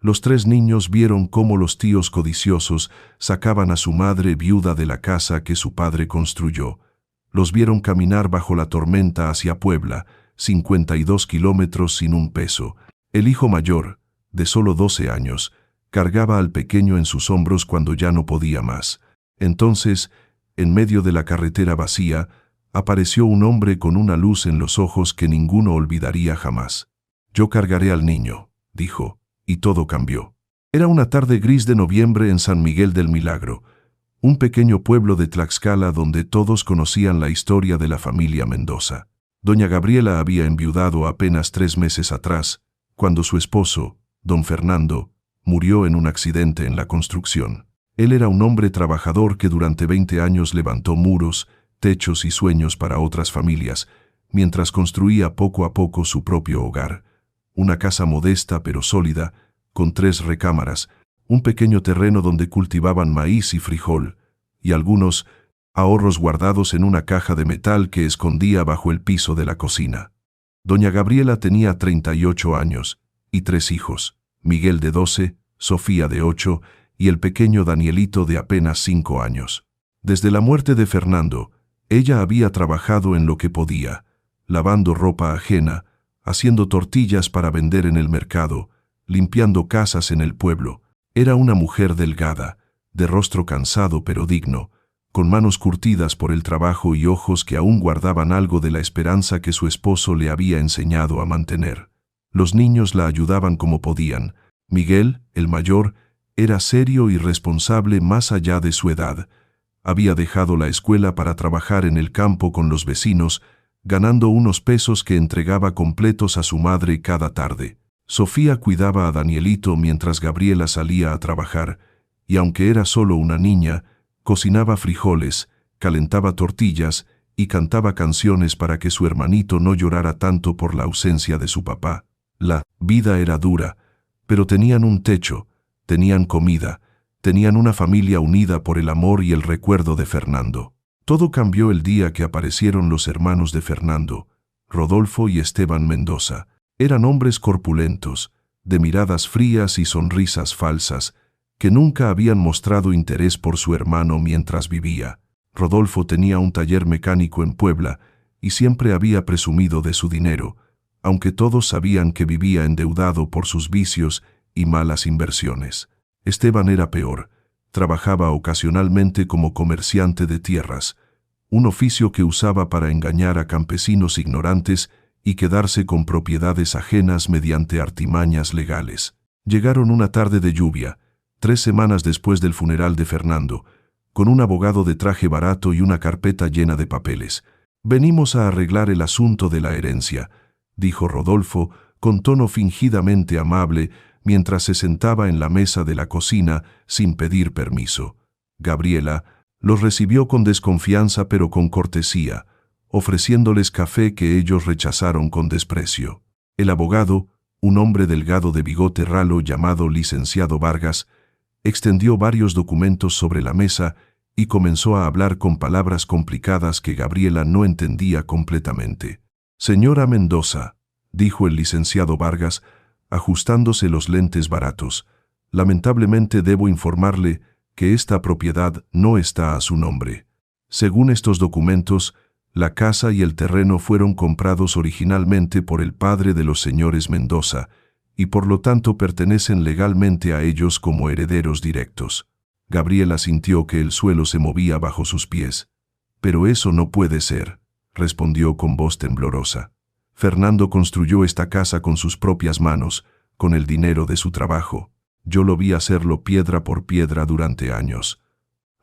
Los tres niños vieron cómo los tíos codiciosos sacaban a su madre viuda de la casa que su padre construyó. Los vieron caminar bajo la tormenta hacia Puebla, 52 kilómetros sin un peso. El hijo mayor, de solo 12 años, cargaba al pequeño en sus hombros cuando ya no podía más. Entonces, en medio de la carretera vacía, apareció un hombre con una luz en los ojos que ninguno olvidaría jamás. «Yo cargaré al niño», dijo, y todo cambió. Era una tarde gris de noviembre en San Miguel del Milagro, un pequeño pueblo de Tlaxcala donde todos conocían la historia de la familia Mendoza. Doña Gabriela había enviudado apenas 3 meses atrás, cuando su esposo, don Fernando, murió en un accidente en la construcción. Él era un hombre trabajador que durante 20 años levantó muros, techos y sueños para otras familias, mientras construía poco a poco su propio hogar. Una casa modesta pero sólida, con 3 recámaras, un pequeño terreno donde cultivaban maíz y frijol, y algunos ahorros guardados en una caja de metal que escondía bajo el piso de la cocina. Doña Gabriela tenía 38 años, y 3 hijos, Miguel de 12, Sofía de 8, y el pequeño Danielito de apenas 5 años. Desde la muerte de Fernando, ella había trabajado en lo que podía, lavando ropa ajena, haciendo tortillas para vender en el mercado, limpiando casas en el pueblo. Era una mujer delgada, de rostro cansado pero digno, con manos curtidas por el trabajo y ojos que aún guardaban algo de la esperanza que su esposo le había enseñado a mantener. Los niños la ayudaban como podían. Miguel, el mayor, era serio y responsable más allá de su edad. Había dejado la escuela para trabajar en el campo con los vecinos, ganando unos pesos que entregaba completos a su madre cada tarde. Sofía cuidaba a Danielito mientras Gabriela salía a trabajar, y aunque era solo una niña, cocinaba frijoles, calentaba tortillas y cantaba canciones para que su hermanito no llorara tanto por la ausencia de su papá. La vida era dura, pero tenían un techo, tenían comida, tenían una familia unida por el amor y el recuerdo de Fernando. Todo cambió el día que aparecieron los hermanos de Fernando, Rodolfo y Esteban Mendoza. Eran hombres corpulentos, de miradas frías y sonrisas falsas, que nunca habían mostrado interés por su hermano mientras vivía. Rodolfo tenía un taller mecánico en Puebla y siempre había presumido de su dinero, aunque todos sabían que vivía endeudado por sus vicios y malas inversiones. Esteban era peor. Trabajaba ocasionalmente como comerciante de tierras, un oficio que usaba para engañar a campesinos ignorantes y quedarse con propiedades ajenas mediante artimañas legales. Llegaron una tarde de lluvia, 3 semanas después del funeral de Fernando, con un abogado de traje barato y una carpeta llena de papeles. «Venimos a arreglar el asunto de la herencia», dijo Rodolfo con tono fingidamente amable mientras se sentaba en la mesa de la cocina sin pedir permiso. Gabriela los recibió con desconfianza pero con cortesía, ofreciéndoles café que ellos rechazaron con desprecio. El abogado, un hombre delgado de bigote ralo llamado licenciado Vargas, extendió varios documentos sobre la mesa y comenzó a hablar con palabras complicadas que Gabriela no entendía completamente. «Señora Mendoza», dijo el licenciado Vargas, ajustándose los lentes baratos, «lamentablemente debo informarle que esta propiedad no está a su nombre. Según estos documentos, la casa y el terreno fueron comprados originalmente por el padre de los señores Mendoza, y por lo tanto pertenecen legalmente a ellos como herederos directos». Gabriela sintió que el suelo se movía bajo sus pies. «Pero eso no puede ser», respondió con voz temblorosa. «Fernando construyó esta casa con sus propias manos, con el dinero de su trabajo. Yo lo vi hacerlo piedra por piedra durante años».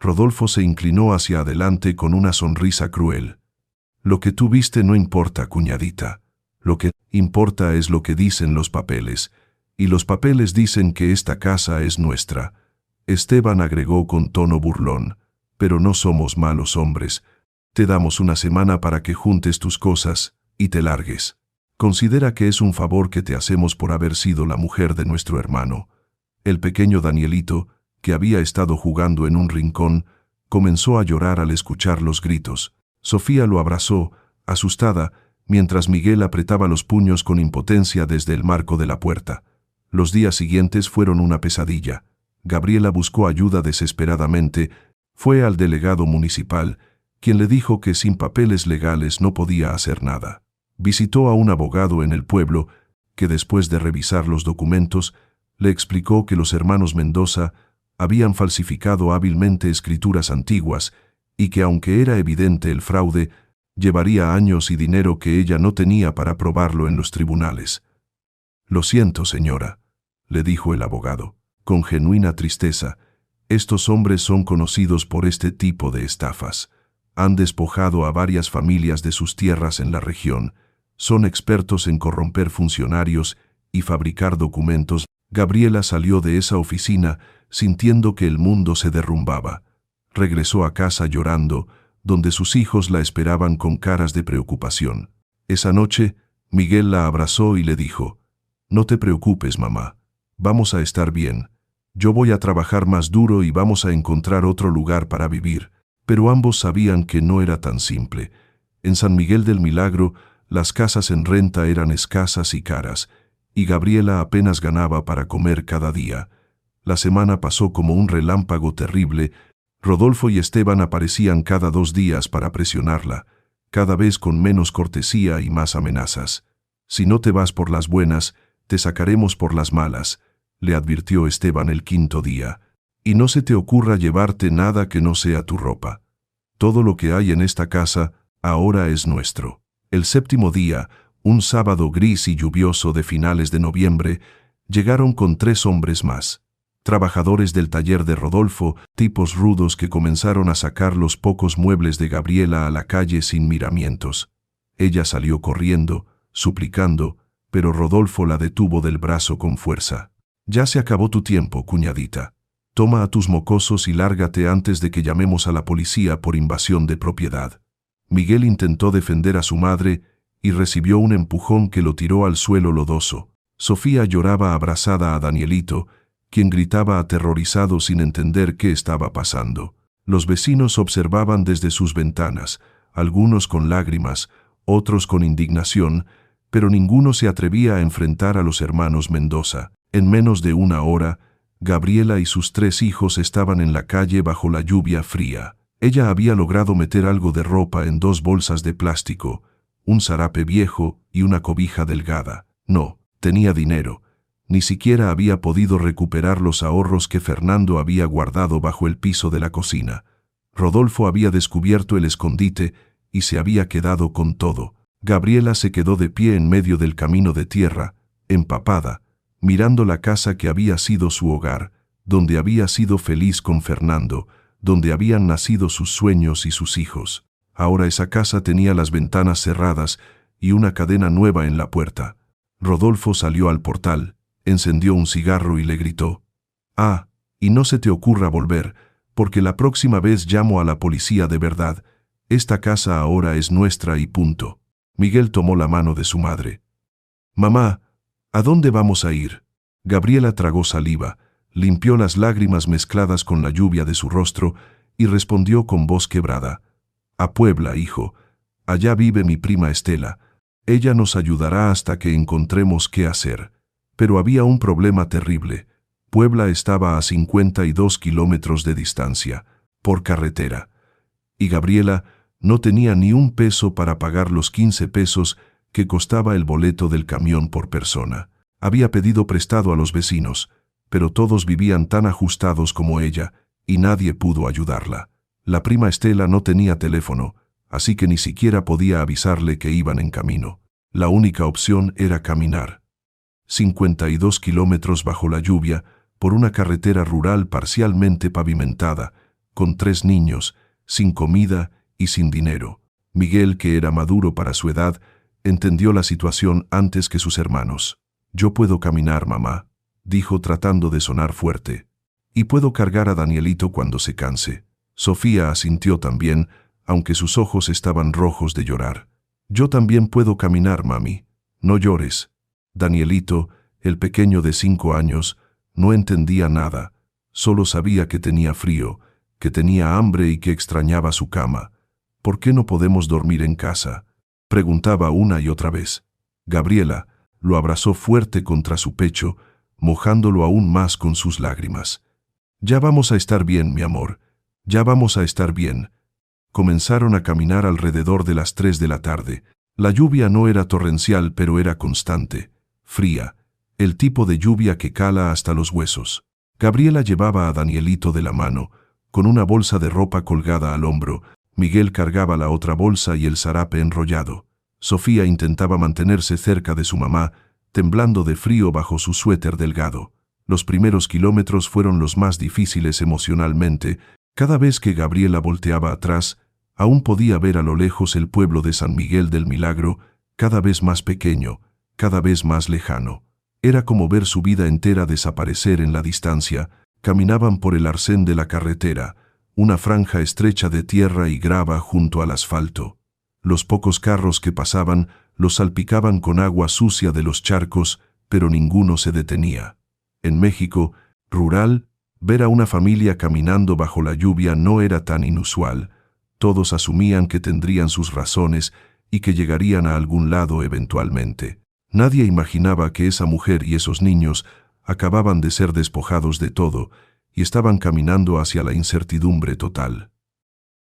Rodolfo se inclinó hacia adelante con una sonrisa cruel. «Lo que tú viste no importa, cuñadita. Lo que importa es lo que dicen los papeles, y los papeles dicen que esta casa es nuestra». Esteban agregó con tono burlón, «pero no somos malos hombres. Te damos una semana para que juntes tus cosas y te largues. Considera que es un favor que te hacemos por haber sido la mujer de nuestro hermano». El pequeño Danielito, que había estado jugando en un rincón, comenzó a llorar al escuchar los gritos. Sofía lo abrazó, asustada, mientras Miguel apretaba los puños con impotencia desde el marco de la puerta. Los días siguientes fueron una pesadilla. Gabriela buscó ayuda desesperadamente, fue al delegado municipal, quien le dijo que sin papeles legales no podía hacer nada. Visitó a un abogado en el pueblo, que después de revisar los documentos, le explicó que los hermanos Mendoza habían falsificado hábilmente escrituras antiguas y que aunque era evidente el fraude, llevaría años y dinero que ella no tenía para probarlo en los tribunales. «Lo siento, señora», le dijo el abogado, con genuina tristeza. «Estos hombres son conocidos por este tipo de estafas. Han despojado a varias familias de sus tierras en la región. Son expertos en corromper funcionarios y fabricar documentos». Gabriela salió de esa oficina sintiendo que el mundo se derrumbaba. Regresó a casa llorando, donde sus hijos la esperaban con caras de preocupación. Esa noche, Miguel la abrazó y le dijo: «No te preocupes, mamá. Vamos a estar bien. Yo voy a trabajar más duro y vamos a encontrar otro lugar para vivir». Pero ambos sabían que no era tan simple. En San Miguel del Milagro, las casas en renta eran escasas y caras, y Gabriela apenas ganaba para comer cada día. La semana pasó como un relámpago terrible. Rodolfo y Esteban aparecían cada 2 días para presionarla, cada vez con menos cortesía y más amenazas. «Si no te vas por las buenas, te sacaremos por las malas», le advirtió Esteban el 5.º día. «Y no se te ocurra llevarte nada que no sea tu ropa. Todo lo que hay en esta casa ahora es nuestro». El 7.º día, un sábado gris y lluvioso de finales de noviembre, llegaron con 3 hombres más. Trabajadores del taller de Rodolfo, tipos rudos que comenzaron a sacar los pocos muebles de Gabriela a la calle sin miramientos. Ella salió corriendo, suplicando, pero Rodolfo la detuvo del brazo con fuerza. «Ya se acabó tu tiempo, cuñadita. Toma a tus mocosos y lárgate antes de que llamemos a la policía por invasión de propiedad». Miguel intentó defender a su madre y recibió un empujón que lo tiró al suelo lodoso. Sofía lloraba abrazada a Danielito, quien gritaba aterrorizado sin entender qué estaba pasando. Los vecinos observaban desde sus ventanas, algunos con lágrimas, otros con indignación, pero ninguno se atrevía a enfrentar a los hermanos Mendoza. En menos de 1 hora, Gabriela y sus 3 hijos estaban en la calle bajo la lluvia fría. Ella había logrado meter algo de ropa en 2 bolsas de plástico, un zarape viejo y una cobija delgada. No tenía dinero. Ni siquiera había podido recuperar los ahorros que Fernando había guardado bajo el piso de la cocina. Rodolfo había descubierto el escondite y se había quedado con todo. Gabriela se quedó de pie en medio del camino de tierra, empapada, mirando la casa que había sido su hogar, donde había sido feliz con Fernando, donde habían nacido sus sueños y sus hijos. Ahora esa casa tenía las ventanas cerradas y una cadena nueva en la puerta. Rodolfo salió al portal, encendió un cigarro y le gritó: «Ah, y no se te ocurra volver, porque la próxima vez llamo a la policía de verdad. Esta casa ahora es nuestra y punto». Miguel tomó la mano de su madre. «Mamá, ¿a dónde vamos a ir?». Gabriela tragó saliva, limpió las lágrimas mezcladas con la lluvia de su rostro y respondió con voz quebrada: «A Puebla, hijo. Allá vive mi prima Estela. Ella nos ayudará hasta que encontremos qué hacer». Pero había un problema terrible. Puebla estaba a 52 kilómetros de distancia, por carretera. Y Gabriela no tenía ni un peso para pagar los 15 pesos que costaba el boleto del camión por persona. Había pedido prestado a los vecinos, pero todos vivían tan ajustados como ella, y nadie pudo ayudarla. La prima Estela no tenía teléfono, así que ni siquiera podía avisarle que iban en camino. La única opción era caminar. 52 kilómetros bajo la lluvia, por una carretera rural parcialmente pavimentada, con 3 niños, sin comida y sin dinero. Miguel, que era maduro para su edad, entendió la situación antes que sus hermanos. «Yo puedo caminar, mamá», dijo tratando de sonar fuerte. «Y puedo cargar a Danielito cuando se canse». Sofía asintió también, aunque sus ojos estaban rojos de llorar. «Yo también puedo caminar, mami. No llores». Danielito, el pequeño de 5 años, no entendía nada. Solo sabía que tenía frío, que tenía hambre y que extrañaba su cama. «¿Por qué no podemos dormir en casa?», preguntaba una y otra vez. Gabriela lo abrazó fuerte contra su pecho, mojándolo aún más con sus lágrimas. «Ya vamos a estar bien, mi amor. Ya vamos a estar bien». Comenzaron a caminar alrededor de las 3 de la tarde. La lluvia no era torrencial, pero era constante, fría, el tipo de lluvia que cala hasta los huesos. Gabriela llevaba a Danielito de la mano, con una bolsa de ropa colgada al hombro. Miguel cargaba la otra bolsa y el zarape enrollado. Sofía intentaba mantenerse cerca de su mamá, temblando de frío bajo su suéter delgado. Los primeros kilómetros fueron los más difíciles emocionalmente. Cada vez que Gabriela volteaba atrás, aún podía ver a lo lejos el pueblo de San Miguel del Milagro, cada vez más pequeño, cada vez más lejano. Era como ver su vida entera desaparecer en la distancia. Caminaban por el arcén de la carretera, una franja estrecha de tierra y grava junto al asfalto. Los pocos carros que pasaban los salpicaban con agua sucia de los charcos, pero ninguno se detenía. En México, rural, ver a una familia caminando bajo la lluvia no era tan inusual. Todos asumían que tendrían sus razones y que llegarían a algún lado eventualmente. Nadie imaginaba que esa mujer y esos niños acababan de ser despojados de todo y estaban caminando hacia la incertidumbre total.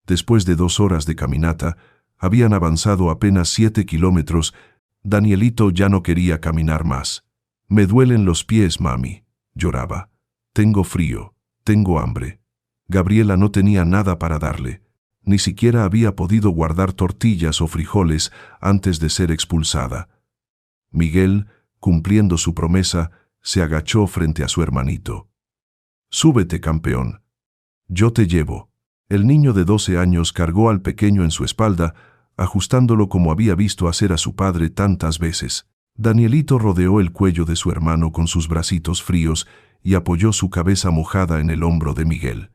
Después de 2 horas de caminata, habían avanzado apenas 7 kilómetros. Danielito ya no quería caminar más. «Me duelen los pies, mami», lloraba. «Tengo frío, tengo hambre». Gabriela no tenía nada para darle. Ni siquiera había podido guardar tortillas o frijoles antes de ser expulsada. Miguel, cumpliendo su promesa, se agachó frente a su hermanito. «Súbete, campeón. Yo te llevo». El niño de 12 años cargó al pequeño en su espalda, ajustándolo como había visto hacer a su padre tantas veces. Danielito rodeó el cuello de su hermano con sus bracitos fríos y apoyó su cabeza mojada en el hombro de Miguel.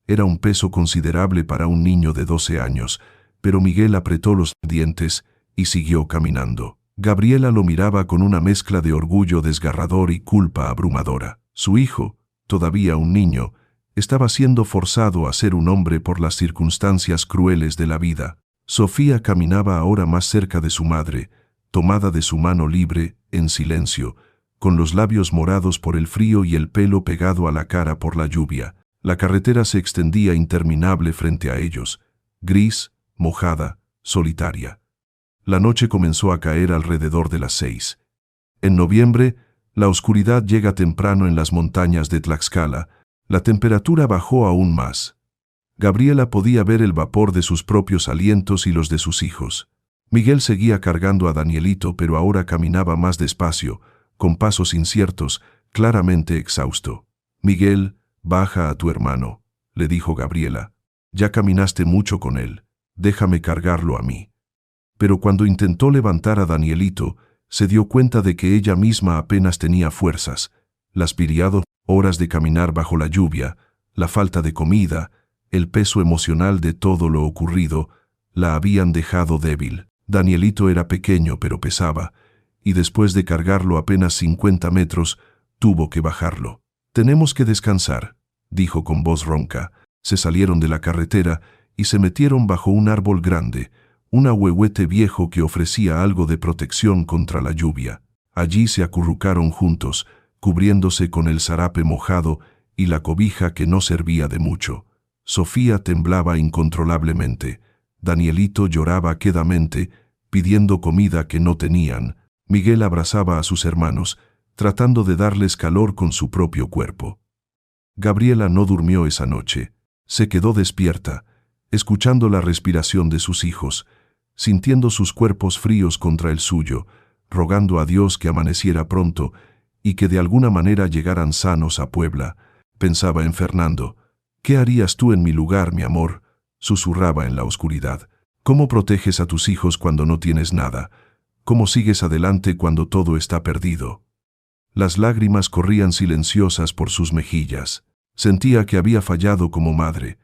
Era un peso considerable para un niño de 12 años, pero Miguel apretó los dientes y siguió caminando. Gabriela lo miraba con una mezcla de orgullo desgarrador y culpa abrumadora. Su hijo, todavía un niño, estaba siendo forzado a ser un hombre por las circunstancias crueles de la vida. Sofía caminaba ahora más cerca de su madre, tomada de su mano libre, en silencio, con los labios morados por el frío y el pelo pegado a la cara por la lluvia. La carretera se extendía interminable frente a ellos, gris, mojada, solitaria. La noche comenzó a caer alrededor de las 6. En noviembre, la oscuridad llega temprano en las montañas de Tlaxcala. La temperatura bajó aún más. Gabriela podía ver el vapor de sus propios alientos y los de sus hijos. Miguel seguía cargando a Danielito, pero ahora caminaba más despacio, con pasos inciertos, claramente exhausto. «Miguel, baja a tu hermano», le dijo Gabriela. «Ya caminaste mucho con él. Déjame cargarlo a mí». Pero cuando intentó levantar a Danielito, se dio cuenta de que ella misma apenas tenía fuerzas. Las piriadas horas de caminar bajo la lluvia, la falta de comida, el peso emocional de todo lo ocurrido, la habían dejado débil. Danielito era pequeño pero pesaba, y después de cargarlo apenas 50 metros, tuvo que bajarlo. «Tenemos que descansar», dijo con voz ronca. Se salieron de la carretera y se metieron bajo un árbol grande, un ahuehuete viejo que ofrecía algo de protección contra la lluvia. Allí se acurrucaron juntos, cubriéndose con el zarape mojado y la cobija que no servía de mucho. Sofía temblaba incontrolablemente. Danielito lloraba quedamente, pidiendo comida que no tenían. Miguel abrazaba a sus hermanos, tratando de darles calor con su propio cuerpo. Gabriela no durmió esa noche. Se quedó despierta, escuchando la respiración de sus hijos, sintiendo sus cuerpos fríos contra el suyo, rogando a Dios que amaneciera pronto y que de alguna manera llegaran sanos a Puebla. Pensaba en Fernando. «¿Qué harías tú en mi lugar, mi amor?», susurraba en la oscuridad. «¿Cómo proteges a tus hijos cuando no tienes nada? ¿Cómo sigues adelante cuando todo está perdido?». Las lágrimas corrían silenciosas por sus mejillas. Sentía que había fallado como madre,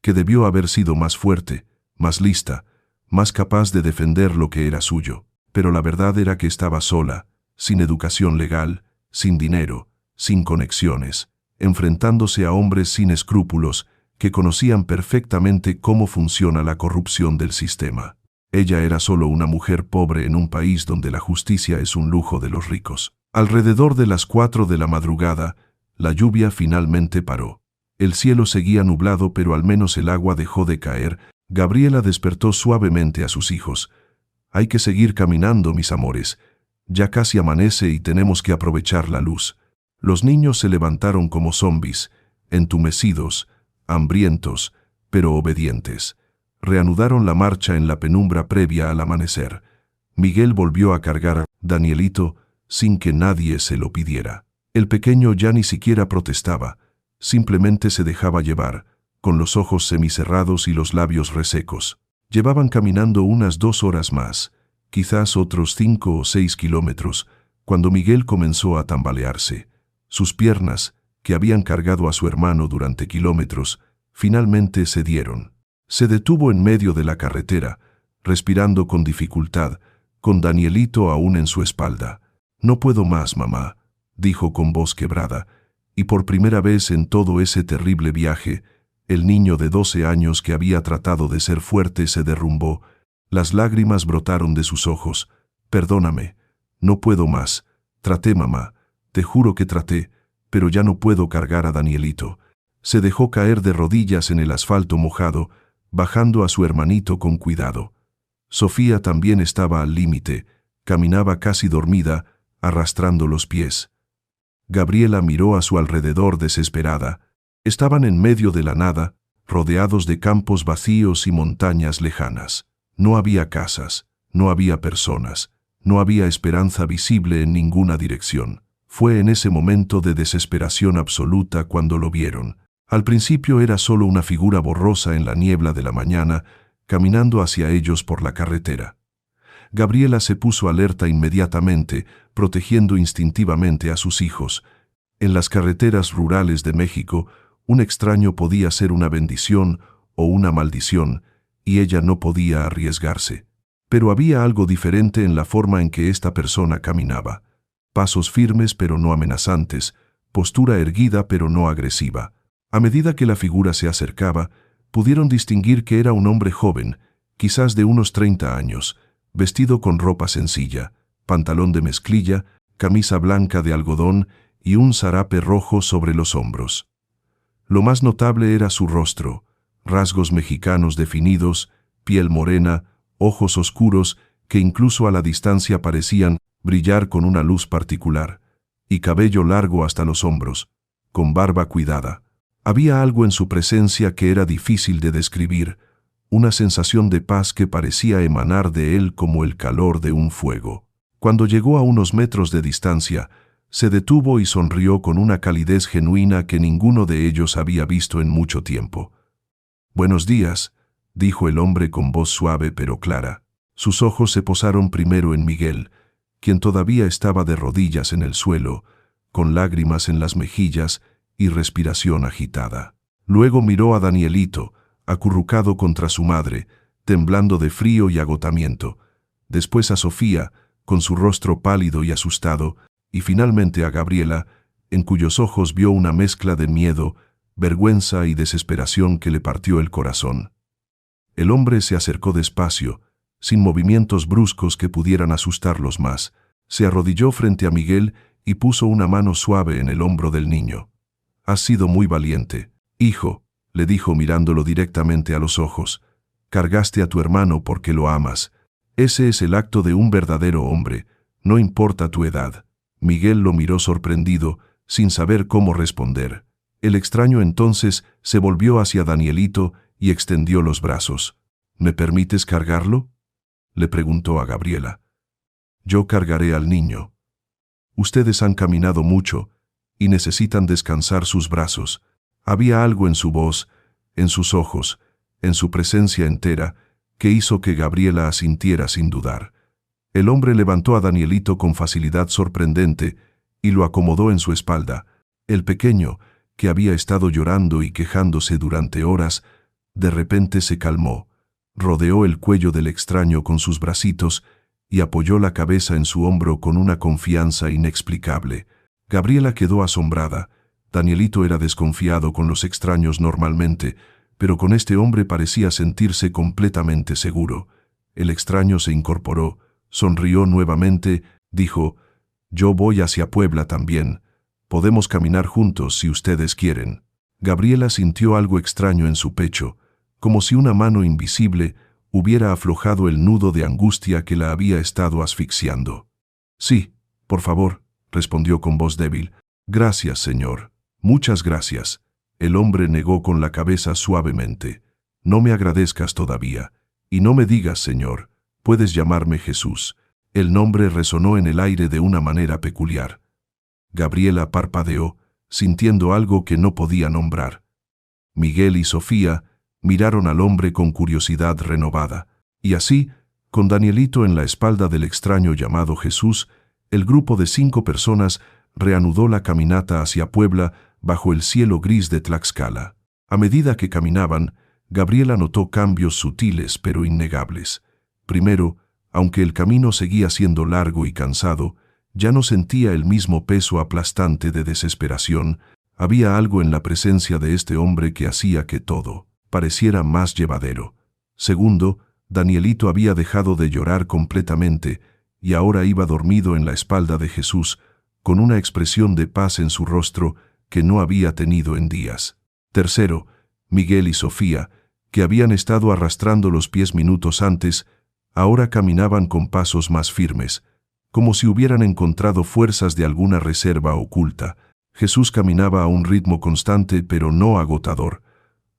que debió haber sido más fuerte, más lista, más capaz de defender lo que era suyo. Pero la verdad era que estaba sola, sin educación legal, sin dinero, sin conexiones, enfrentándose a hombres sin escrúpulos que conocían perfectamente cómo funciona la corrupción del sistema. Ella era solo una mujer pobre en un país donde la justicia es un lujo de los ricos. Alrededor de las 4 de la madrugada, la lluvia finalmente paró. El cielo seguía nublado, pero al menos el agua dejó de caer. Gabriela despertó suavemente a sus hijos. Hay que seguir caminando, mis amores. Ya casi amanece y tenemos que aprovechar la luz. Los niños se levantaron como zombis, entumecidos, hambrientos, pero obedientes. Reanudaron la marcha en la penumbra previa al amanecer. Miguel volvió a cargar a Danielito sin que nadie se lo pidiera. El pequeño ya ni siquiera protestaba, simplemente se dejaba llevar, con los ojos semicerrados y los labios resecos. Llevaban caminando unas 2 horas más, quizás otros 5 o 6 kilómetros, cuando Miguel comenzó a tambalearse. Sus piernas, que habían cargado a su hermano durante kilómetros, finalmente cedieron. Se detuvo en medio de la carretera, respirando con dificultad, con Danielito aún en su espalda. «No puedo más, mamá», dijo con voz quebrada, y por primera vez en todo ese terrible viaje, el niño de 12 años que había tratado de ser fuerte se derrumbó. Las lágrimas brotaron de sus ojos. «Perdóname, no puedo más. Traté, mamá, te juro que traté, pero ya no puedo cargar a Danielito». Se dejó caer de rodillas en el asfalto mojado, bajando a su hermanito con cuidado. Sofía también estaba al límite, caminaba casi dormida, arrastrando los pies. Gabriela miró a su alrededor desesperada. Estaban en medio de la nada, rodeados de campos vacíos y montañas lejanas. No había casas, no había personas, no había esperanza visible en ninguna dirección. Fue en ese momento de desesperación absoluta cuando lo vieron. Al principio era solo una figura borrosa en la niebla de la mañana, caminando hacia ellos por la carretera. Gabriela se puso alerta inmediatamente, protegiendo instintivamente a sus hijos. En las carreteras rurales de México, un extraño podía ser una bendición o una maldición, y ella no podía arriesgarse. Pero había algo diferente en la forma en que esta persona caminaba. Pasos firmes pero no amenazantes, postura erguida pero no agresiva. A medida que la figura se acercaba, pudieron distinguir que era un hombre joven, quizás de unos 30 años, vestido con ropa sencilla, pantalón de mezclilla, camisa blanca de algodón y un zarape rojo sobre los hombros. Lo más notable era su rostro, rasgos mexicanos definidos, piel morena, ojos oscuros que incluso a la distancia parecían brillar con una luz particular, y cabello largo hasta los hombros, con barba cuidada. Había algo en su presencia que era difícil de describir, una sensación de paz que parecía emanar de él como el calor de un fuego. Cuando llegó a unos metros de distancia, se detuvo y sonrió con una calidez genuina que ninguno de ellos había visto en mucho tiempo. «Buenos días», dijo el hombre con voz suave pero clara. Sus ojos se posaron primero en Miguel, quien todavía estaba de rodillas en el suelo, con lágrimas en las mejillas y respiración agitada. Luego miró a Danielito, acurrucado contra su madre, temblando de frío y agotamiento. Después a Sofía, con su rostro pálido y asustado, y finalmente a Gabriela, en cuyos ojos vio una mezcla de miedo, vergüenza y desesperación que le partió el corazón. El hombre se acercó despacio, sin movimientos bruscos que pudieran asustarlos más. Se arrodilló frente a Miguel y puso una mano suave en el hombro del niño. «Has sido muy valiente, hijo», le dijo mirándolo directamente a los ojos. «Cargaste a tu hermano porque lo amas. Ese es el acto de un verdadero hombre, no importa tu edad». Miguel lo miró sorprendido, sin saber cómo responder. El extraño entonces se volvió hacia Danielito y extendió los brazos. «¿Me permites cargarlo?», le preguntó a Gabriela. «Yo cargaré al niño. Ustedes han caminado mucho y necesitan descansar sus brazos». Había algo en su voz, en sus ojos, en su presencia entera, que hizo que Gabriela asintiera sin dudar. El hombre levantó a Danielito con facilidad sorprendente y lo acomodó en su espalda. El pequeño, que había estado llorando y quejándose durante horas, de repente se calmó, rodeó el cuello del extraño con sus bracitos y apoyó la cabeza en su hombro con una confianza inexplicable. Gabriela quedó asombrada. Danielito era desconfiado con los extraños normalmente, pero con este hombre parecía sentirse completamente seguro. El extraño se incorporó, sonrió nuevamente, dijo: Yo voy hacia Puebla también. Podemos caminar juntos si ustedes quieren. Gabriela sintió algo extraño en su pecho, como si una mano invisible hubiera aflojado el nudo de angustia que la había estado asfixiando. Sí, por favor, respondió con voz débil. Gracias, señor. Muchas gracias. El hombre negó con la cabeza suavemente. No me agradezcas todavía. Y no me digas, señor. Puedes llamarme Jesús. El nombre resonó en el aire de una manera peculiar. Gabriela parpadeó, sintiendo algo que no podía nombrar. Miguel y Sofía miraron al hombre con curiosidad renovada, y así, con Danielito en la espalda del extraño llamado Jesús, el grupo de 5 personas reanudó la caminata hacia Puebla bajo el cielo gris de Tlaxcala. A medida que caminaban, Gabriela notó cambios sutiles pero innegables. Primero, aunque el camino seguía siendo largo y cansado, ya no sentía el mismo peso aplastante de desesperación. Había algo en la presencia de este hombre que hacía que todo pareciera más llevadero. Segundo, Danielito había dejado de llorar completamente y ahora iba dormido en la espalda de Jesús, con una expresión de paz en su rostro que no había tenido en días. Tercero, Miguel y Sofía, que habían estado arrastrando los pies minutos antes, ahora caminaban con pasos más firmes, como si hubieran encontrado fuerzas de alguna reserva oculta. Jesús caminaba a un ritmo constante pero no agotador,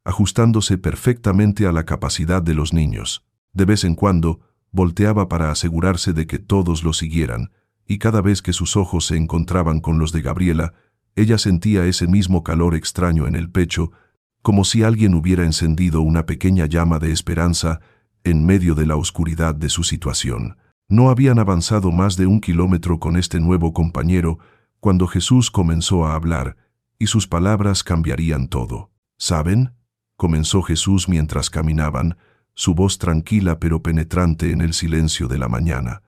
ajustándose perfectamente a la capacidad de los niños. De vez en cuando, volteaba para asegurarse de que todos lo siguieran, y cada vez que sus ojos se encontraban con los de Gabriela, ella sentía ese mismo calor extraño en el pecho, como si alguien hubiera encendido una pequeña llama de esperanza en medio de la oscuridad de su situación. No habían avanzado más de 1 kilómetro con este nuevo compañero cuando Jesús comenzó a hablar, y sus palabras cambiarían todo. ¿Saben?, comenzó Jesús mientras caminaban, su voz tranquila pero penetrante en el silencio de la mañana.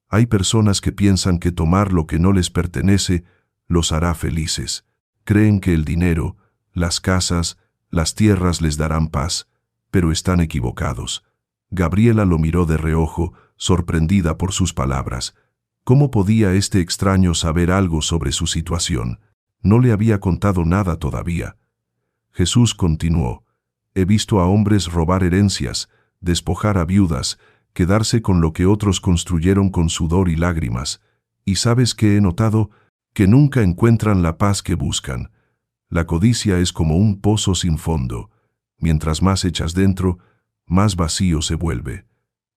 Hay personas que piensan que tomar lo que no les pertenece los hará felices. Creen que el dinero, las casas, las tierras les darán paz, pero están equivocados. Gabriela lo miró de reojo, sorprendida por sus palabras. ¿Cómo podía este extraño saber algo sobre su situación? No le había contado nada todavía. Jesús continuó: He visto a hombres robar herencias, despojar a viudas, quedarse con lo que otros construyeron con sudor y lágrimas. ¿Y sabes qué he notado? Que nunca encuentran la paz que buscan. La codicia es como un pozo sin fondo. Mientras más echas dentro, más vacío se vuelve.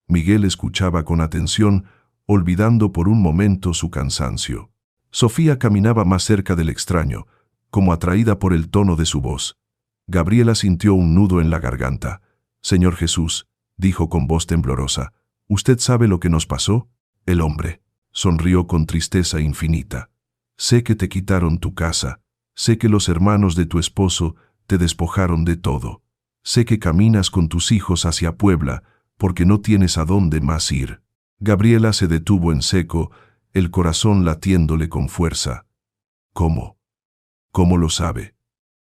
Miguel escuchaba con atención, olvidando por un momento su cansancio. Sofía caminaba más cerca del extraño, como atraída por el tono de su voz. Gabriela sintió un nudo en la garganta. «Señor Jesús», dijo con voz temblorosa, «¿usted sabe lo que nos pasó?» El hombre sonrió con tristeza infinita. «Sé que te quitaron tu casa. Sé que los hermanos de tu esposo te despojaron de todo. Sé que caminas con tus hijos hacia Puebla porque no tienes a dónde más ir». Gabriela se detuvo en seco, el corazón latiéndole con fuerza. «¿Cómo? ¿Cómo lo sabe?»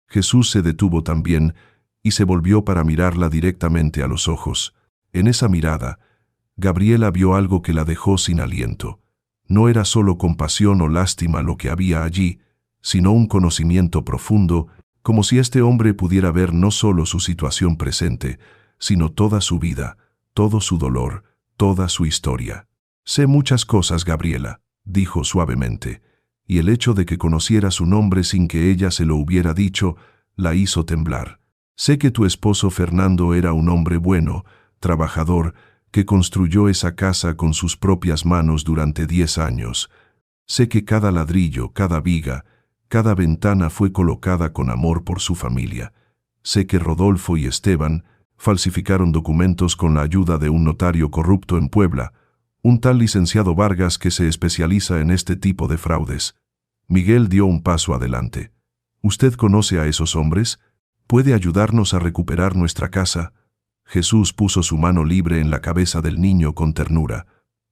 Jesús se detuvo también y se volvió para mirarla directamente a los ojos. En esa mirada, Gabriela vio algo que la dejó sin aliento. No era solo compasión o lástima lo que había allí, sino un conocimiento profundo, como si este hombre pudiera ver no solo su situación presente, sino toda su vida, todo su dolor, toda su historia. «Sé muchas cosas, Gabriela», dijo suavemente, y el hecho de que conociera su nombre sin que ella se lo hubiera dicho, la hizo temblar. «Sé que tu esposo Fernando era un hombre bueno, trabajador, que construyó esa casa con sus propias manos durante 10 años. Sé que cada ladrillo, cada viga, cada ventana fue colocada con amor por su familia. Sé que Rodolfo y Esteban falsificaron documentos con la ayuda de un notario corrupto en Puebla, un tal licenciado Vargas que se especializa en este tipo de fraudes». Miguel dio un paso adelante. «¿Usted conoce a esos hombres? ¿Puede ayudarnos a recuperar nuestra casa?» Jesús puso su mano libre en la cabeza del niño con ternura.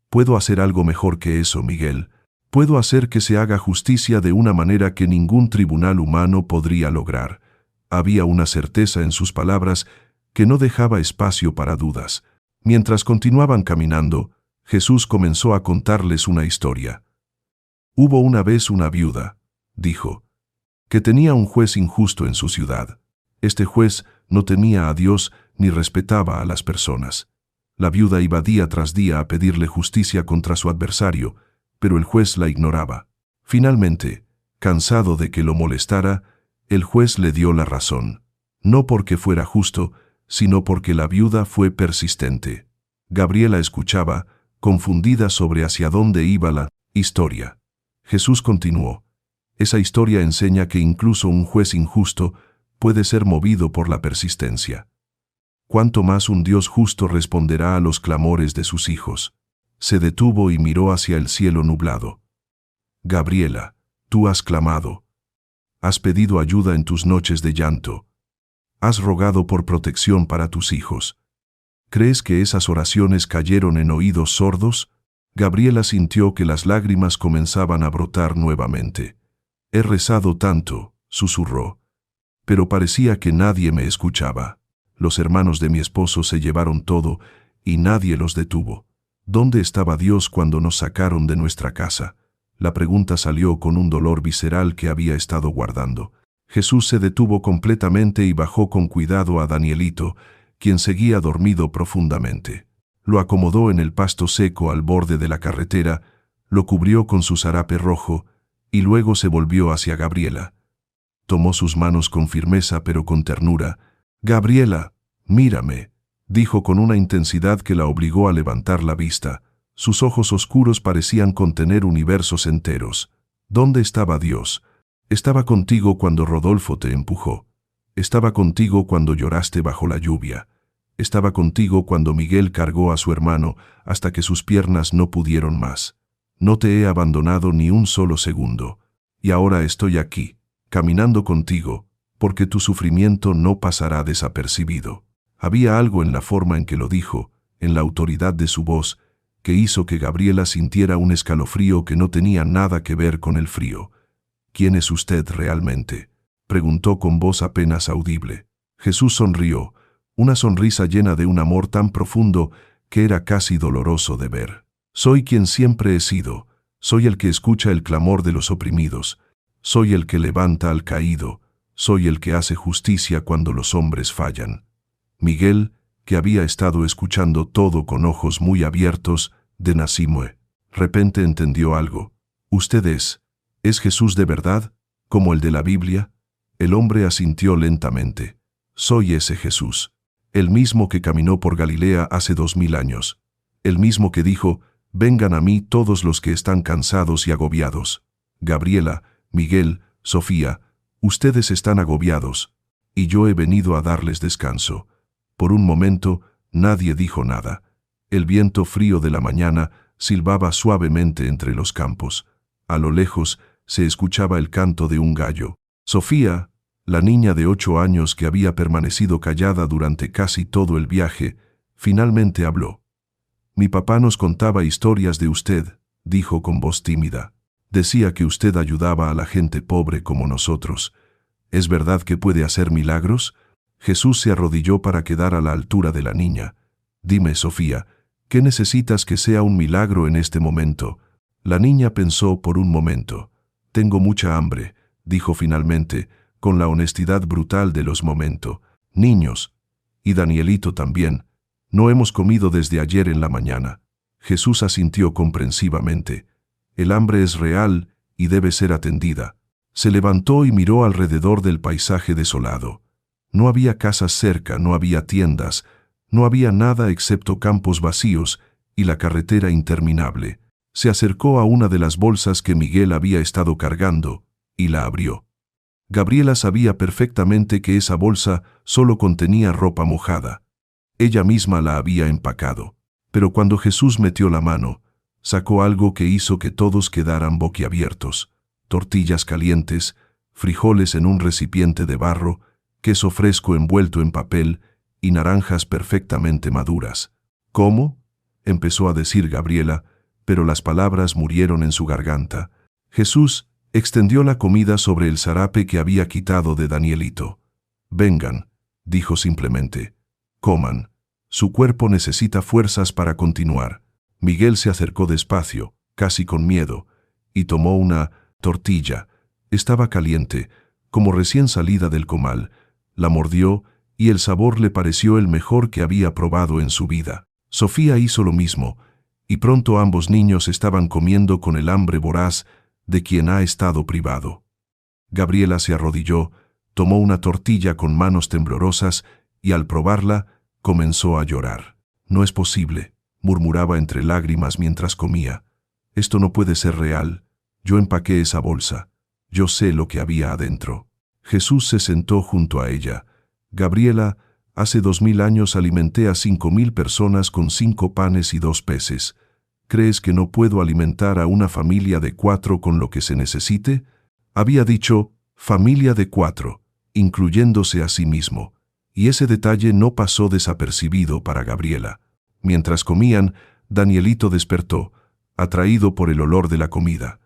«Puedo hacer algo mejor que eso, Miguel. Puedo hacer que se haga justicia de una manera que ningún tribunal humano podría lograr». Había una certeza en sus palabras que no dejaba espacio para dudas. Mientras continuaban caminando, Jesús comenzó a contarles una historia. Hubo una vez una viuda, dijo, que tenía un juez injusto en su ciudad. Este juez no temía a Dios ni respetaba a las personas. La viuda iba día tras día a pedirle justicia contra su adversario, pero el juez la ignoraba. Finalmente, cansado de que lo molestara, el juez le dio la razón, no porque fuera justo, sino porque la viuda fue persistente. Gabriela escuchaba, confundida sobre hacia dónde iba la historia. Jesús continuó: esa historia enseña que incluso un juez injusto puede ser movido por la persistencia. ¿Cuánto más un Dios justo responderá a los clamores de sus hijos? Se detuvo y miró hacia el cielo nublado. Gabriela, tú has clamado. Has pedido ayuda en tus noches de llanto. Has rogado por protección para tus hijos. ¿Crees que esas oraciones cayeron en oídos sordos? Gabriela sintió que las lágrimas comenzaban a brotar nuevamente. He rezado tanto, susurró, pero parecía que nadie me escuchaba. Los hermanos de mi esposo se llevaron todo y nadie los detuvo. ¿Dónde estaba Dios cuando nos sacaron de nuestra casa? La pregunta salió con un dolor visceral que había estado guardando. Jesús se detuvo completamente y bajó con cuidado a Danielito, quien seguía dormido profundamente. Lo acomodó en el pasto seco al borde de la carretera, lo cubrió con su zarape rojo y luego se volvió hacia Gabriela. Tomó sus manos con firmeza pero con ternura. «Gabriela, mírame», dijo con una intensidad que la obligó a levantar la vista. Sus ojos oscuros parecían contener universos enteros. ¿Dónde estaba Dios? Estaba contigo cuando Rodolfo te empujó. Estaba contigo cuando lloraste bajo la lluvia. Estaba contigo cuando Miguel cargó a su hermano hasta que sus piernas no pudieron más. No te he abandonado ni un solo segundo. Y ahora estoy aquí, caminando contigo, porque tu sufrimiento no pasará desapercibido. Había algo en la forma en que lo dijo, en la autoridad de su voz, que hizo que Gabriela sintiera un escalofrío que no tenía nada que ver con el frío. «¿Quién es usted realmente?», preguntó con voz apenas audible. Jesús sonrió, una sonrisa llena de un amor tan profundo que era casi doloroso de ver. «Soy quien siempre he sido, soy el que escucha el clamor de los oprimidos, soy el que levanta al caído, soy el que hace justicia cuando los hombres fallan». Miguel, que había estado escuchando todo con ojos muy abiertos, de nacimiento, repente entendió algo. «¿Usted es Jesús de verdad, como el de la Biblia?» El hombre asintió lentamente. «Soy ese Jesús, el mismo que caminó por Galilea hace 2000 años, el mismo que dijo, vengan a mí todos los que están cansados y agobiados. Gabriela, Miguel, Sofía, ustedes están agobiados, y yo he venido a darles descanso». Por un momento, nadie dijo nada. El viento frío de la mañana silbaba suavemente entre los campos. A lo lejos se escuchaba el canto de un gallo. Sofía, la niña de 8 años que había permanecido callada durante casi todo el viaje, finalmente habló. «Mi papá nos contaba historias de usted», dijo con voz tímida. «Decía que usted ayudaba a la gente pobre como nosotros. ¿Es verdad que puede hacer milagros?» Jesús se arrodilló para quedar a la altura de la niña. «Dime, Sofía, ¿qué necesitas que sea un milagro en este momento?» La niña pensó por un momento. «Tengo mucha hambre», dijo finalmente, con la honestidad brutal de los momentos. «Niños, y Danielito también, no hemos comido desde ayer en la mañana». Jesús asintió comprensivamente. «El hambre es real y debe ser atendida». Se levantó y miró alrededor del paisaje desolado. No había casas cerca, no había tiendas, no había nada excepto campos vacíos y la carretera interminable. Se acercó a una de las bolsas que Miguel había estado cargando y la abrió. Gabriela sabía perfectamente que esa bolsa solo contenía ropa mojada. Ella misma la había empacado. Pero cuando Jesús metió la mano, sacó algo que hizo que todos quedaran boquiabiertos. Tortillas calientes, frijoles en un recipiente de barro, queso fresco envuelto en papel y naranjas perfectamente maduras. «¿Cómo?», empezó a decir Gabriela, pero las palabras murieron en su garganta. Jesús extendió la comida sobre el zarape que había quitado de Danielito. «Vengan», dijo simplemente. «Coman. Su cuerpo necesita fuerzas para continuar». Miguel se acercó despacio, casi con miedo, y tomó una tortilla. Estaba caliente, como recién salida del comal. La mordió y el sabor le pareció el mejor que había probado en su vida. Sofía hizo lo mismo, y pronto ambos niños estaban comiendo con el hambre voraz de quien ha estado privado. Gabriela se arrodilló, tomó una tortilla con manos temblorosas y al probarla comenzó a llorar. «No es posible», murmuraba entre lágrimas mientras comía. «Esto no puede ser real. Yo empaqué esa bolsa. Yo sé lo que había adentro». Jesús se sentó junto a ella. «Gabriela, hace 2000 años alimenté a 5000 personas con 5 panes y 2 peces. ¿Crees que no puedo alimentar a una familia de 4 con lo que se necesite?» Había dicho familia de 4, incluyéndose a sí mismo, y ese detalle no pasó desapercibido para Gabriela. Mientras comían, Danielito despertó, atraído por el olor de la comida.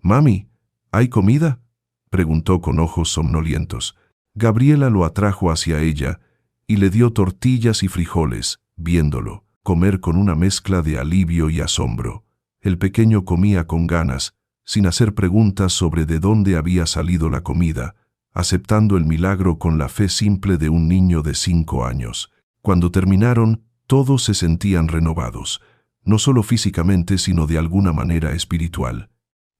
«Mami, ¿hay comida?», preguntó con ojos somnolientos. Gabriela lo atrajo hacia ella y le dio tortillas y frijoles, viéndolo comer con una mezcla de alivio y asombro. El pequeño comía con ganas, sin hacer preguntas sobre de dónde había salido la comida, aceptando el milagro con la fe simple de un niño de 5 años. Cuando terminaron, todos se sentían renovados, no solo físicamente sino de alguna manera espiritual.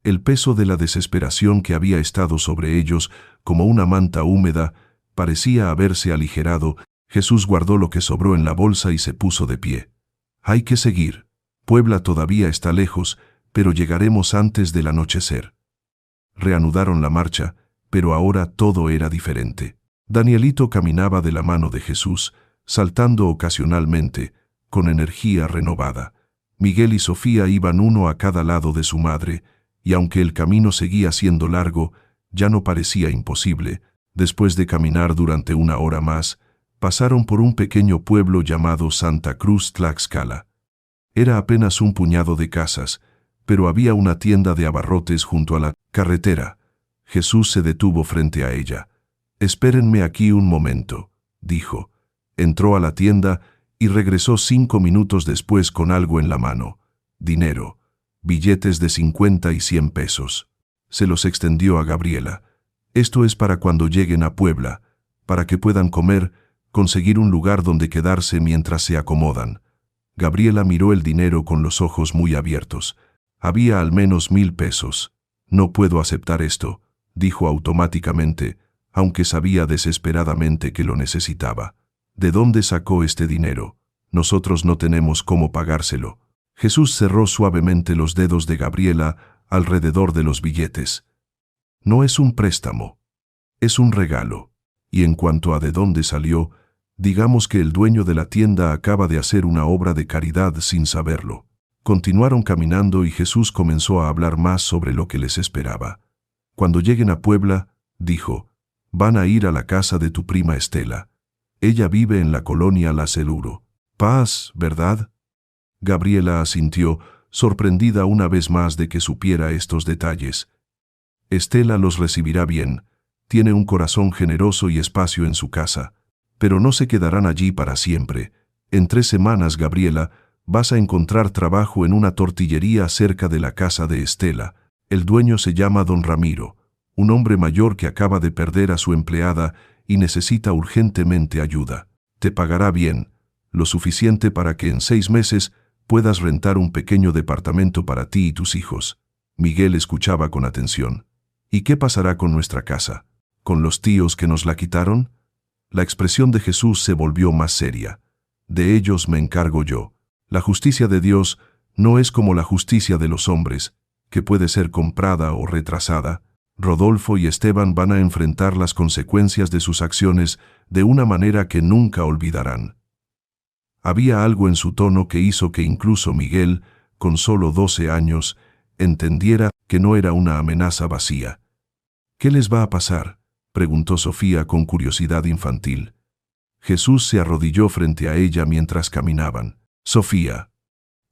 El peso de la desesperación que había estado sobre ellos, como una manta húmeda, parecía haberse aligerado. Jesús guardó lo que sobró en la bolsa y se puso de pie. «Hay que seguir. Puebla todavía está lejos, pero llegaremos antes del anochecer». Reanudaron la marcha, pero ahora todo era diferente. Danielito caminaba de la mano de Jesús, saltando ocasionalmente, con energía renovada. Miguel y Sofía iban uno a cada lado de su madre, y aunque el camino seguía siendo largo, ya no parecía imposible. Después de caminar durante 1 hora más, pasaron por un pequeño pueblo llamado Santa Cruz Tlaxcala. Era apenas un puñado de casas, pero había una tienda de abarrotes junto a la carretera. Jesús se detuvo frente a ella. «Espérenme aquí un momento», dijo. Entró a la tienda y regresó 5 minutos después con algo en la mano. Dinero, billetes de 50 y 100 pesos. Se los extendió a Gabriela. «Esto es para cuando lleguen a Puebla, para que puedan comer, conseguir un lugar donde quedarse mientras se acomodan». Gabriela miró el dinero con los ojos muy abiertos. Había al menos 1000 pesos. «No puedo aceptar esto», dijo automáticamente, aunque sabía desesperadamente que lo necesitaba. «¿De dónde sacó este dinero? Nosotros no tenemos cómo pagárselo». Jesús cerró suavemente los dedos de Gabriela alrededor de los billetes. «No es un préstamo, es un regalo. Y en cuanto a de dónde salió, digamos que el dueño de la tienda acaba de hacer una obra de caridad sin saberlo». Continuaron caminando y Jesús comenzó a hablar más sobre lo que les esperaba. «Cuando lleguen a Puebla», dijo, «van a ir a la casa de tu prima Estela. Ella vive en la colonia La Celuro. Paz, ¿verdad?». Gabriela asintió, sorprendida una vez más de que supiera estos detalles. «Estela los recibirá bien. Tiene un corazón generoso y espacio en su casa. Pero no se quedarán allí para siempre. En 3 semanas, Gabriela, vas a encontrar trabajo en una tortillería cerca de la casa de Estela. El dueño se llama Don Ramiro, un hombre mayor que acaba de perder a su empleada y necesita urgentemente ayuda. Te pagará bien, lo suficiente para que en 6 meses puedas rentar un pequeño departamento para ti y tus hijos». Miguel escuchaba con atención. «¿Y qué pasará con nuestra casa? ¿Con los tíos que nos la quitaron?». La expresión de Jesús se volvió más seria. «De ellos me encargo yo. La justicia de Dios no es como la justicia de los hombres, que puede ser comprada o retrasada. Rodolfo y Esteban van a enfrentar las consecuencias de sus acciones de una manera que nunca olvidarán». Había algo en su tono que hizo que incluso Miguel, con solo 12 años, entendiera que no era una amenaza vacía. «¿Qué les va a pasar?», preguntó Sofía con curiosidad infantil. Jesús se arrodilló frente a ella mientras caminaban. «Sofía,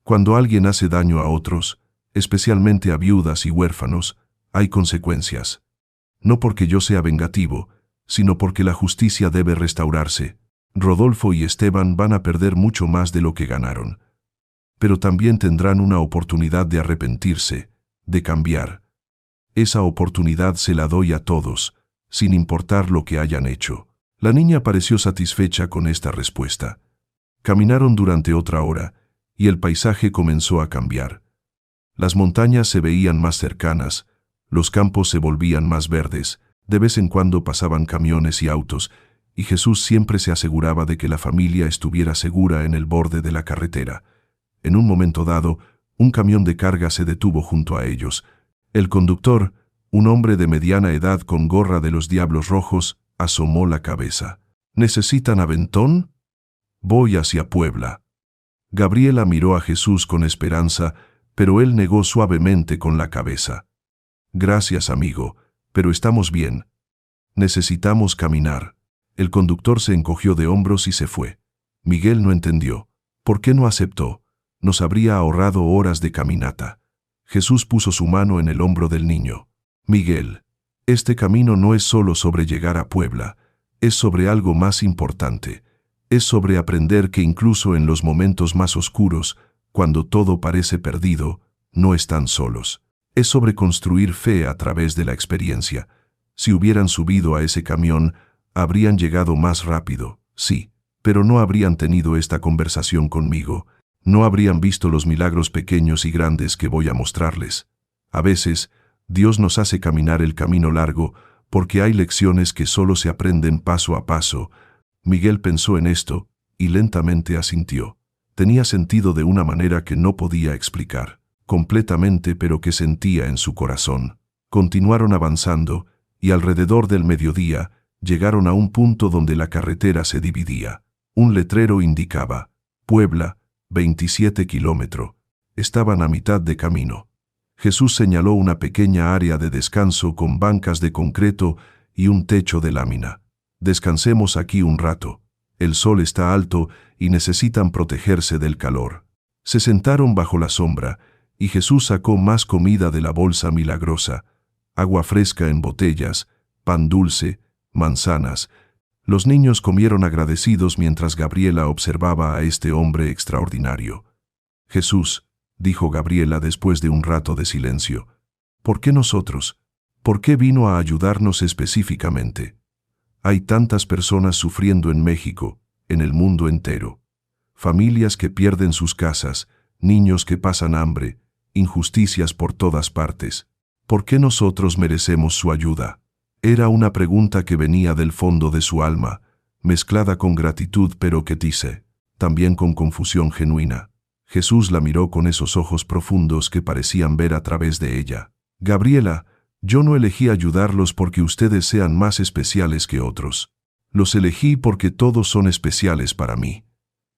cuando alguien hace daño a otros, especialmente a viudas y huérfanos, hay consecuencias. No porque yo sea vengativo, sino porque la justicia debe restaurarse. Rodolfo y Esteban van a perder mucho más de lo que ganaron. Pero también tendrán una oportunidad de arrepentirse, de cambiar. Esa oportunidad se la doy a todos, sin importar lo que hayan hecho. La niña pareció satisfecha con esta respuesta. Caminaron durante otra hora, y el paisaje comenzó a cambiar. Las montañas se veían más cercanas, los campos se volvían más verdes, de vez en cuando pasaban camiones y autos, y Jesús siempre se aseguraba de que la familia estuviera segura en el borde de la carretera. En un momento dado, un camión de carga se detuvo junto a ellos. El conductor, un hombre de mediana edad con gorra de los Diablos Rojos, asomó la cabeza. ¿Necesitan aventón? Voy hacia Puebla. Gabriela miró a Jesús con esperanza, pero él negó suavemente con la cabeza. Gracias, amigo, pero estamos bien. Necesitamos caminar. El conductor se encogió de hombros y se fue. Miguel no entendió. ¿Por qué no aceptó? Nos habría ahorrado horas de caminata. Jesús puso su mano en el hombro del niño. Miguel, este camino no es solo sobre llegar a Puebla, es sobre algo más importante. Es sobre aprender que incluso en los momentos más oscuros, cuando todo parece perdido, no están solos. Es sobre construir fe a través de la experiencia. Si hubieran subido a ese camión, habrían llegado más rápido, sí, pero no habrían tenido esta conversación conmigo. No habrían visto los milagros pequeños y grandes que voy a mostrarles. A veces, Dios nos hace caminar el camino largo porque hay lecciones que solo se aprenden paso a paso. Miguel pensó en esto y lentamente asintió. Tenía sentido de una manera que no podía explicar, completamente, pero que sentía en su corazón. Continuaron avanzando y alrededor del mediodía llegaron a un punto donde la carretera se dividía. Un letrero indicaba Puebla, 27 kilómetros. Estaban a mitad de camino. Jesús señaló una pequeña área de descanso con bancas de concreto y un techo de lámina. Descansemos aquí un rato. El sol está alto y necesitan protegerse del calor. Se sentaron bajo la sombra y Jesús sacó más comida de la bolsa milagrosa, agua fresca en botellas, pan dulce, manzanas. Los niños comieron agradecidos mientras Gabriela observaba a este hombre extraordinario. Jesús, dijo Gabriela después de un rato de silencio, ¿por qué nosotros? ¿Por qué vino a ayudarnos específicamente? Hay tantas personas sufriendo en México, en el mundo entero. Familias que pierden sus casas, niños que pasan hambre, injusticias por todas partes. ¿Por qué nosotros merecemos su ayuda? Era una pregunta que venía del fondo de su alma, mezclada con gratitud pero que dice, también con confusión genuina. Jesús la miró con esos ojos profundos que parecían ver a través de ella. Gabriela, yo no elegí ayudarlos porque ustedes sean más especiales que otros. Los elegí porque todos son especiales para mí.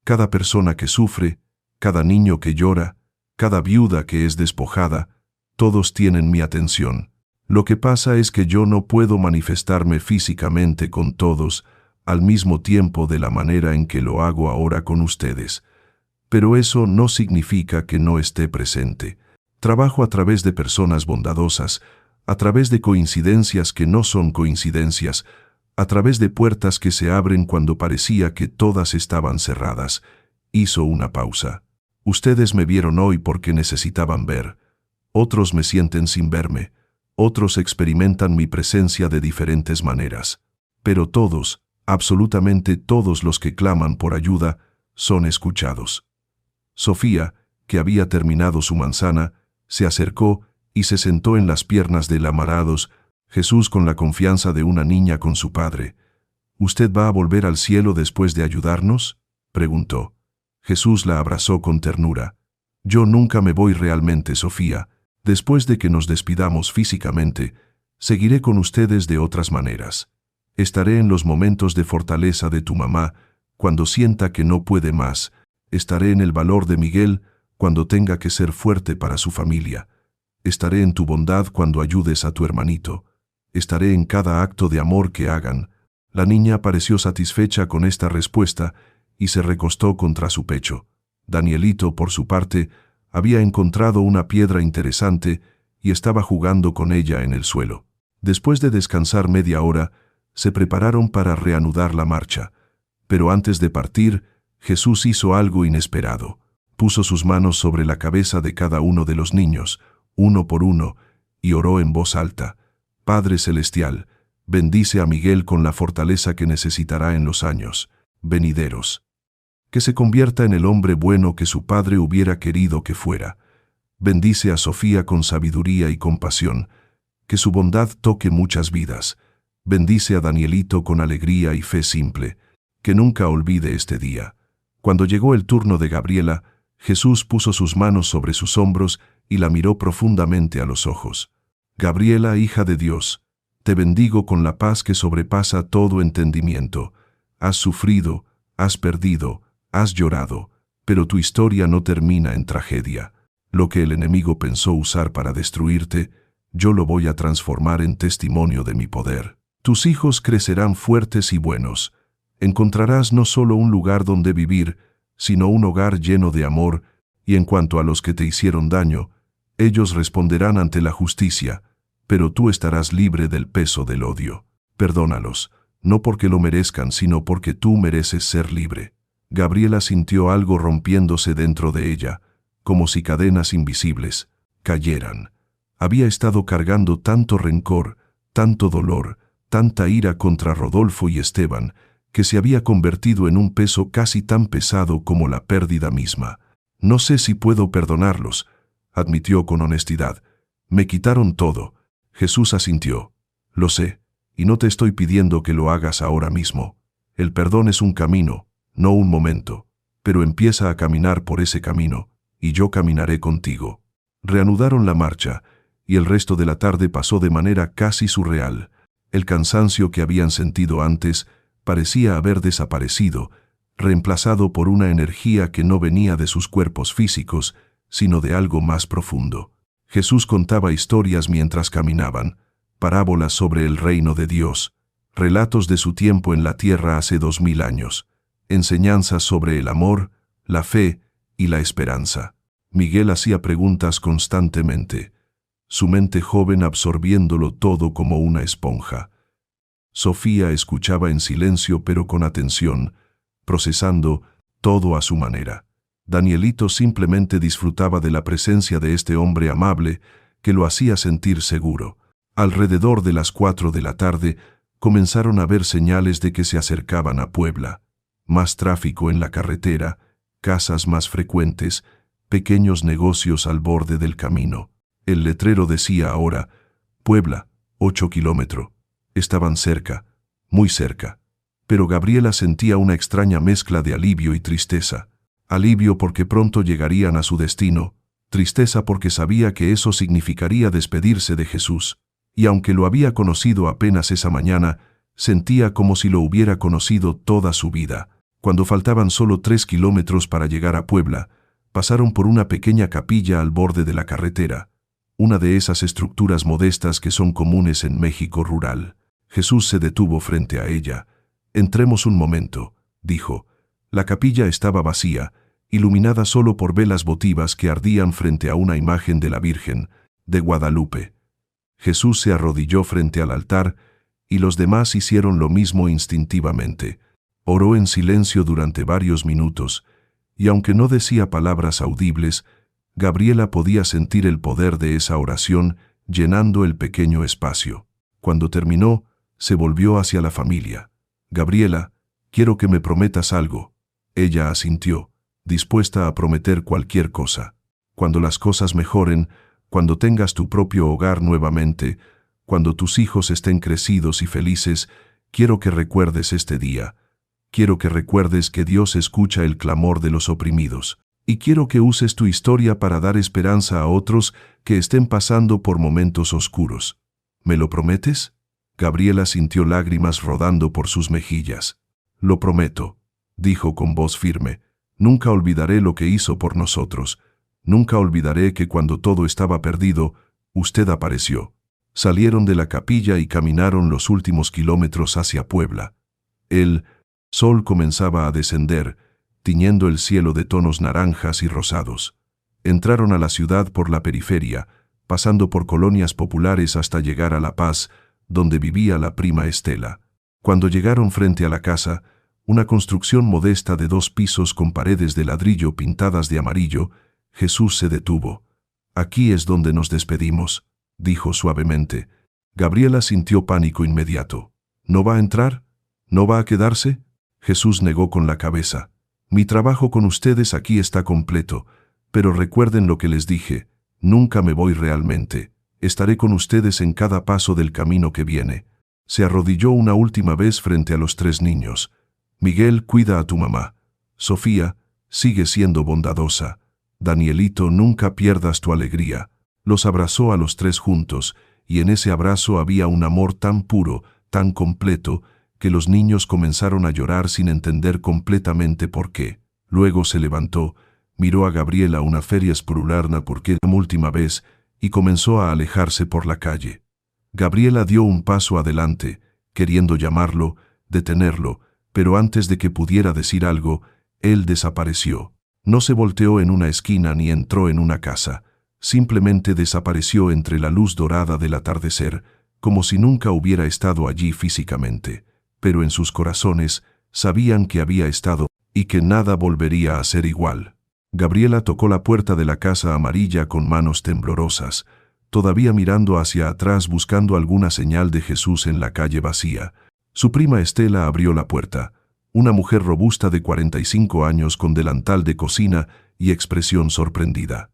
Cada persona que sufre, cada niño que llora, cada viuda que es despojada, todos tienen mi atención. Lo que pasa es que yo no puedo manifestarme físicamente con todos al mismo tiempo de la manera en que lo hago ahora con ustedes. Pero eso no significa que no esté presente. Trabajo a través de personas bondadosas, a través de coincidencias que no son coincidencias, a través de puertas que se abren cuando parecía que todas estaban cerradas. Hizo una pausa. Ustedes me vieron hoy porque necesitaban ver. Otros me sienten sin verme. Otros experimentan mi presencia de diferentes maneras. Pero todos, absolutamente todos los que claman por ayuda, son escuchados. Sofía, que había terminado su manzana, se acercó y se sentó en las piernas del Amarados, Jesús con la confianza de una niña con su padre. ¿Usted va a volver al cielo después de ayudarnos?, preguntó. Jesús la abrazó con ternura. Yo nunca me voy realmente, Sofía. Después de que nos despidamos físicamente, seguiré con ustedes de otras maneras. Estaré en los momentos de fortaleza de tu mamá, cuando sienta que no puede más. Estaré en el valor de Miguel, cuando tenga que ser fuerte para su familia. Estaré en tu bondad cuando ayudes a tu hermanito. Estaré en cada acto de amor que hagan. La niña pareció satisfecha con esta respuesta y se recostó contra su pecho. Danielito, por su parte, había encontrado una piedra interesante y estaba jugando con ella en el suelo. Después de descansar media hora, se prepararon para reanudar la marcha. Pero antes de partir, Jesús hizo algo inesperado. Puso sus manos sobre la cabeza de cada uno de los niños, uno por uno, y oró en voz alta: Padre Celestial, bendice a Miguel con la fortaleza que necesitará en los años venideros. Que se convierta en el hombre bueno que su padre hubiera querido que fuera. Bendice a Sofía con sabiduría y compasión, que su bondad toque muchas vidas. Bendice a Danielito con alegría y fe simple, que nunca olvide este día. Cuando llegó el turno de Gabriela, Jesús puso sus manos sobre sus hombros y la miró profundamente a los ojos. Gabriela, hija de Dios, te bendigo con la paz que sobrepasa todo entendimiento. Has sufrido, has perdido, has llorado, pero tu historia no termina en tragedia. Lo que el enemigo pensó usar para destruirte, yo lo voy a transformar en testimonio de mi poder. Tus hijos crecerán fuertes y buenos. Encontrarás no solo un lugar donde vivir, sino un hogar lleno de amor, y en cuanto a los que te hicieron daño, ellos responderán ante la justicia, pero tú estarás libre del peso del odio. Perdónalos, no porque lo merezcan, sino porque tú mereces ser libre. Gabriela sintió algo rompiéndose dentro de ella, como si cadenas invisibles cayeran. Había estado cargando tanto rencor, tanto dolor, tanta ira contra Rodolfo y Esteban, que se había convertido en un peso casi tan pesado como la pérdida misma. No sé si puedo perdonarlos, admitió con honestidad. Me quitaron todo. Jesús asintió. Lo sé, y no te estoy pidiendo que lo hagas ahora mismo. El perdón es un camino, no un momento, pero empieza a caminar por ese camino, y yo caminaré contigo. Reanudaron la marcha, y el resto de la tarde pasó de manera casi surreal. El cansancio que habían sentido antes parecía haber desaparecido, reemplazado por una energía que no venía de sus cuerpos físicos, sino de algo más profundo. Jesús contaba historias mientras caminaban, parábolas sobre el reino de Dios, relatos de su tiempo en la tierra hace 2000 años, enseñanzas sobre el amor, la fe y la esperanza. Miguel hacía preguntas constantemente, su mente joven absorbiéndolo todo como una esponja. Sofía escuchaba en silencio pero con atención, procesando todo a su manera. Danielito simplemente disfrutaba de la presencia de este hombre amable que lo hacía sentir seguro. Alrededor de las 4 de la tarde comenzaron a ver señales de que se acercaban a Puebla. Más tráfico en la carretera, casas más frecuentes, pequeños negocios al borde del camino. El letrero decía ahora: Puebla, 8 kilómetros. Estaban cerca, muy cerca. Pero Gabriela sentía una extraña mezcla de alivio y tristeza. Alivio porque pronto llegarían a su destino, tristeza porque sabía que eso significaría despedirse de Jesús. Y aunque lo había conocido apenas esa mañana, sentía como si lo hubiera conocido toda su vida. Cuando faltaban solo 3 kilómetros para llegar a Puebla, pasaron por una pequeña capilla al borde de la carretera, una de esas estructuras modestas que son comunes en México rural. Jesús se detuvo frente a ella. Entremos un momento, dijo. La capilla estaba vacía, iluminada solo por velas votivas que ardían frente a una imagen de la Virgen, de Guadalupe. Jesús se arrodilló frente al altar, y los demás hicieron lo mismo instintivamente. Oró en silencio durante varios minutos, y aunque no decía palabras audibles, Gabriela podía sentir el poder de esa oración llenando el pequeño espacio. Cuando terminó, se volvió hacia la familia. Gabriela, quiero que me prometas algo. Ella asintió, dispuesta a prometer cualquier cosa. Cuando las cosas mejoren, cuando tengas tu propio hogar nuevamente, cuando tus hijos estén crecidos y felices, quiero que recuerdes este día. Quiero que recuerdes que Dios escucha el clamor de los oprimidos. Y quiero que uses tu historia para dar esperanza a otros que estén pasando por momentos oscuros. ¿Me lo prometes? Gabriela sintió lágrimas rodando por sus mejillas. Lo prometo, dijo con voz firme. Nunca olvidaré lo que hizo por nosotros. Nunca olvidaré que cuando todo estaba perdido, usted apareció. Salieron de la capilla y caminaron los últimos kilómetros hacia Puebla. El sol comenzaba a descender, tiñendo el cielo de tonos naranjas y rosados. Entraron a la ciudad por la periferia, pasando por colonias populares hasta llegar a La Paz, donde vivía la prima Estela. Cuando llegaron frente a la casa, una construcción modesta de 2 pisos con paredes de ladrillo pintadas de amarillo, Jesús se detuvo. Aquí es donde nos despedimos, dijo suavemente. Gabriela sintió pánico inmediato. ¿No va a entrar? ¿No va a quedarse? Jesús negó con la cabeza. Mi trabajo con ustedes aquí está completo, pero recuerden lo que les dije, nunca me voy realmente. Estaré con ustedes en cada paso del camino que viene. Se arrodilló una última vez frente a los 3 niños. Miguel, cuida a tu mamá. Sofía, sigue siendo bondadosa. Danielito, nunca pierdas tu alegría. Los abrazó a los 3 juntos, y en ese abrazo había un amor tan puro, tan completo, que los niños comenzaron a llorar sin entender completamente por qué. Luego se levantó, miró a Gabriela una feria espurularna porque la última vez, y comenzó a alejarse por la calle. Gabriela dio un paso adelante, queriendo llamarlo, detenerlo, pero antes de que pudiera decir algo, él desapareció. No se volteó en una esquina ni entró en una casa. Simplemente desapareció entre la luz dorada del atardecer, como si nunca hubiera estado allí físicamente. Pero en sus corazones sabían que había estado y que nada volvería a ser igual. Gabriela tocó la puerta de la casa amarilla con manos temblorosas, todavía mirando hacia atrás buscando alguna señal de Jesús en la calle vacía. Su prima Estela abrió la puerta, una mujer robusta de 45 años con delantal de cocina y expresión sorprendida.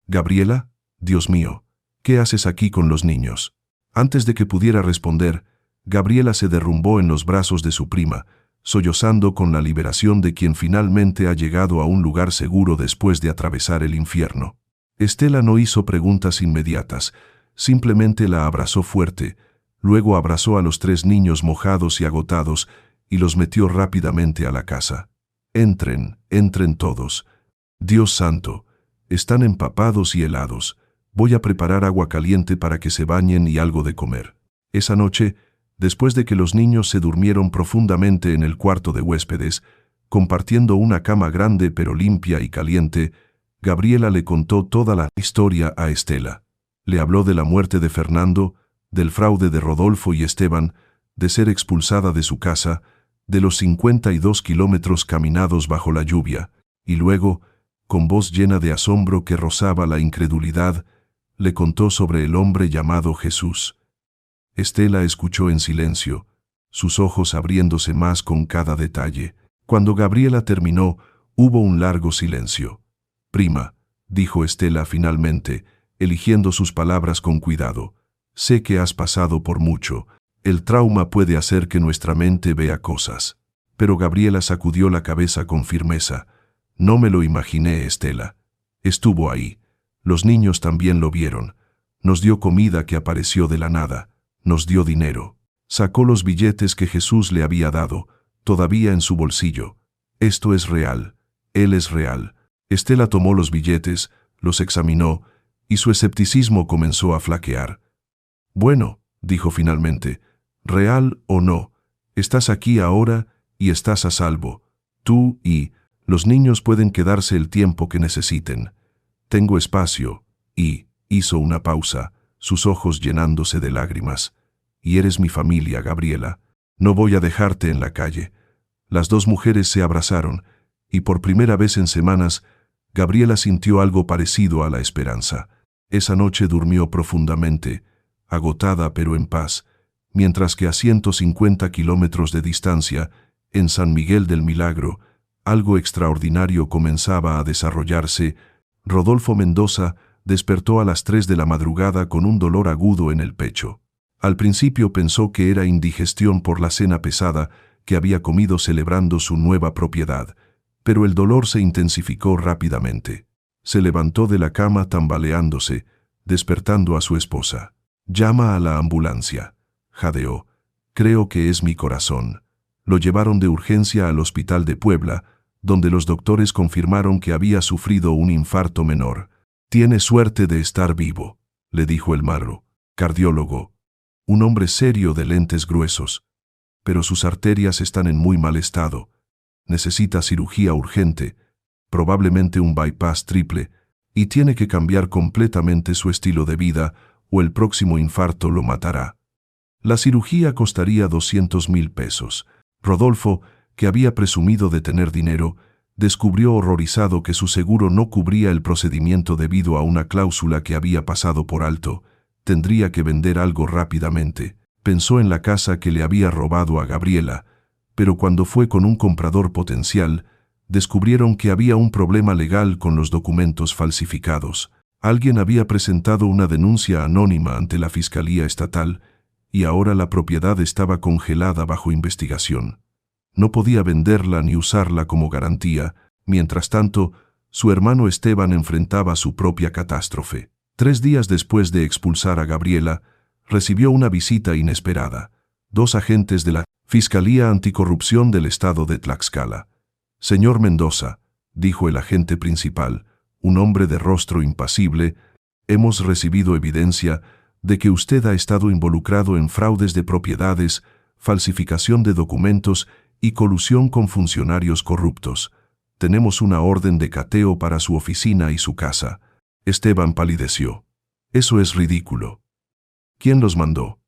«Gabriela, Dios mío, ¿qué haces aquí con los niños?». Antes de que pudiera responder, Gabriela se derrumbó en los brazos de su prima, sollozando con la liberación de quien finalmente ha llegado a un lugar seguro después de atravesar el infierno. Estela no hizo preguntas inmediatas, simplemente la abrazó fuerte, luego abrazó a los 3 niños mojados y agotados y los metió rápidamente a la casa. «Entren, entren todos. Dios santo, están empapados y helados. Voy a preparar agua caliente para que se bañen y algo de comer». Esa noche, después de que los niños se durmieron profundamente en el cuarto de huéspedes, compartiendo una cama grande pero limpia y caliente, Gabriela le contó toda la historia a Estela. Le habló de la muerte de Fernando, del fraude de Rodolfo y Esteban, de ser expulsada de su casa, de los 52 kilómetros caminados bajo la lluvia, y luego, con voz llena de asombro que rozaba la incredulidad, le contó sobre el hombre llamado Jesús. Estela escuchó en silencio, sus ojos abriéndose más con cada detalle. Cuando Gabriela terminó, hubo un largo silencio. «Prima», dijo Estela finalmente, eligiendo sus palabras con cuidado, «sé que has pasado por mucho. El trauma puede hacer que nuestra mente vea cosas». Pero Gabriela sacudió la cabeza con firmeza. «No me lo imaginé, Estela. Estuvo ahí. Los niños también lo vieron. Nos dio comida que apareció de la nada. Nos dio dinero. Sacó los billetes que Jesús le había dado, todavía en su bolsillo. Esto es real. Él es real». Estela tomó los billetes, los examinó, y su escepticismo comenzó a flaquear. «Bueno», dijo finalmente, «real o no, estás aquí ahora y estás a salvo. Tú y los niños pueden quedarse el tiempo que necesiten. Tengo espacio», y hizo una pausa, sus ojos llenándose de lágrimas. «Y eres mi familia, Gabriela. No voy a dejarte en la calle». Las 2 mujeres se abrazaron, y por primera vez en semanas, Gabriela sintió algo parecido a la esperanza. Esa noche durmió profundamente, agotada pero en paz, mientras que a 150 kilómetros de distancia, en San Miguel del Milagro, algo extraordinario comenzaba a desarrollarse. Rodolfo Mendoza despertó a las 3 de la madrugada con un dolor agudo en el pecho. Al principio pensó que era indigestión por la cena pesada que había comido celebrando su nueva propiedad, pero el dolor se intensificó rápidamente. Se levantó de la cama tambaleándose, despertando a su esposa. «Llama a la ambulancia», jadeó. «Creo que es mi corazón». Lo llevaron de urgencia al hospital de Puebla, donde los doctores confirmaron que había sufrido un infarto menor. «Tiene suerte de estar vivo», le dijo el marro, cardiólogo, un hombre serio de lentes gruesos. «Pero sus arterias están en muy mal estado. Necesita cirugía urgente, probablemente un bypass triple, y tiene que cambiar completamente su estilo de vida o el próximo infarto lo matará». La cirugía costaría 200,000 pesos. Rodolfo, que había presumido de tener dinero, Descubrió horrorizado que su seguro no cubría el procedimiento debido a una cláusula que había pasado por alto. Tendría que vender algo rápidamente. Pensó en la casa que le había robado a Gabriela, pero cuando fue con un comprador potencial, descubrieron que había un problema legal con los documentos falsificados. Alguien había presentado una denuncia anónima ante la Fiscalía Estatal y ahora la propiedad estaba congelada bajo investigación. No podía venderla ni usarla como garantía. Mientras tanto, su hermano Esteban enfrentaba su propia catástrofe. 3 días después de expulsar a Gabriela, recibió una visita inesperada. 2 agentes de la Fiscalía Anticorrupción del Estado de Tlaxcala. «Señor Mendoza», dijo el agente principal, un hombre de rostro impasible, «hemos recibido evidencia de que usted ha estado involucrado en fraudes de propiedades, falsificación de documentos y colusión con funcionarios corruptos. Tenemos una orden de cateo para su oficina y su casa». Esteban palideció. «Eso es ridículo». «¿Quién los mandó?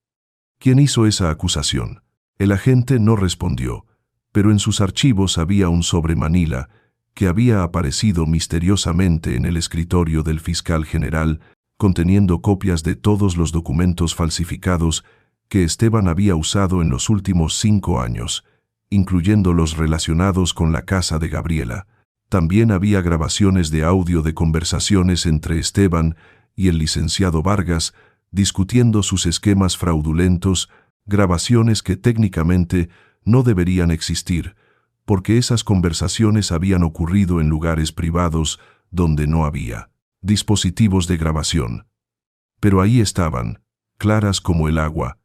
¿Quién hizo esa acusación?». El agente no respondió, pero en sus archivos había un sobre Manila que había aparecido misteriosamente en el escritorio del fiscal general, conteniendo copias de todos los documentos falsificados que Esteban había usado en los últimos 5 años, incluyendo los relacionados con la casa de Gabriela. También había grabaciones de audio de conversaciones entre Esteban y el licenciado Vargas, discutiendo sus esquemas fraudulentos, grabaciones que técnicamente no deberían existir, porque esas conversaciones habían ocurrido en lugares privados donde no había dispositivos de grabación. Pero ahí estaban, claras como el agua,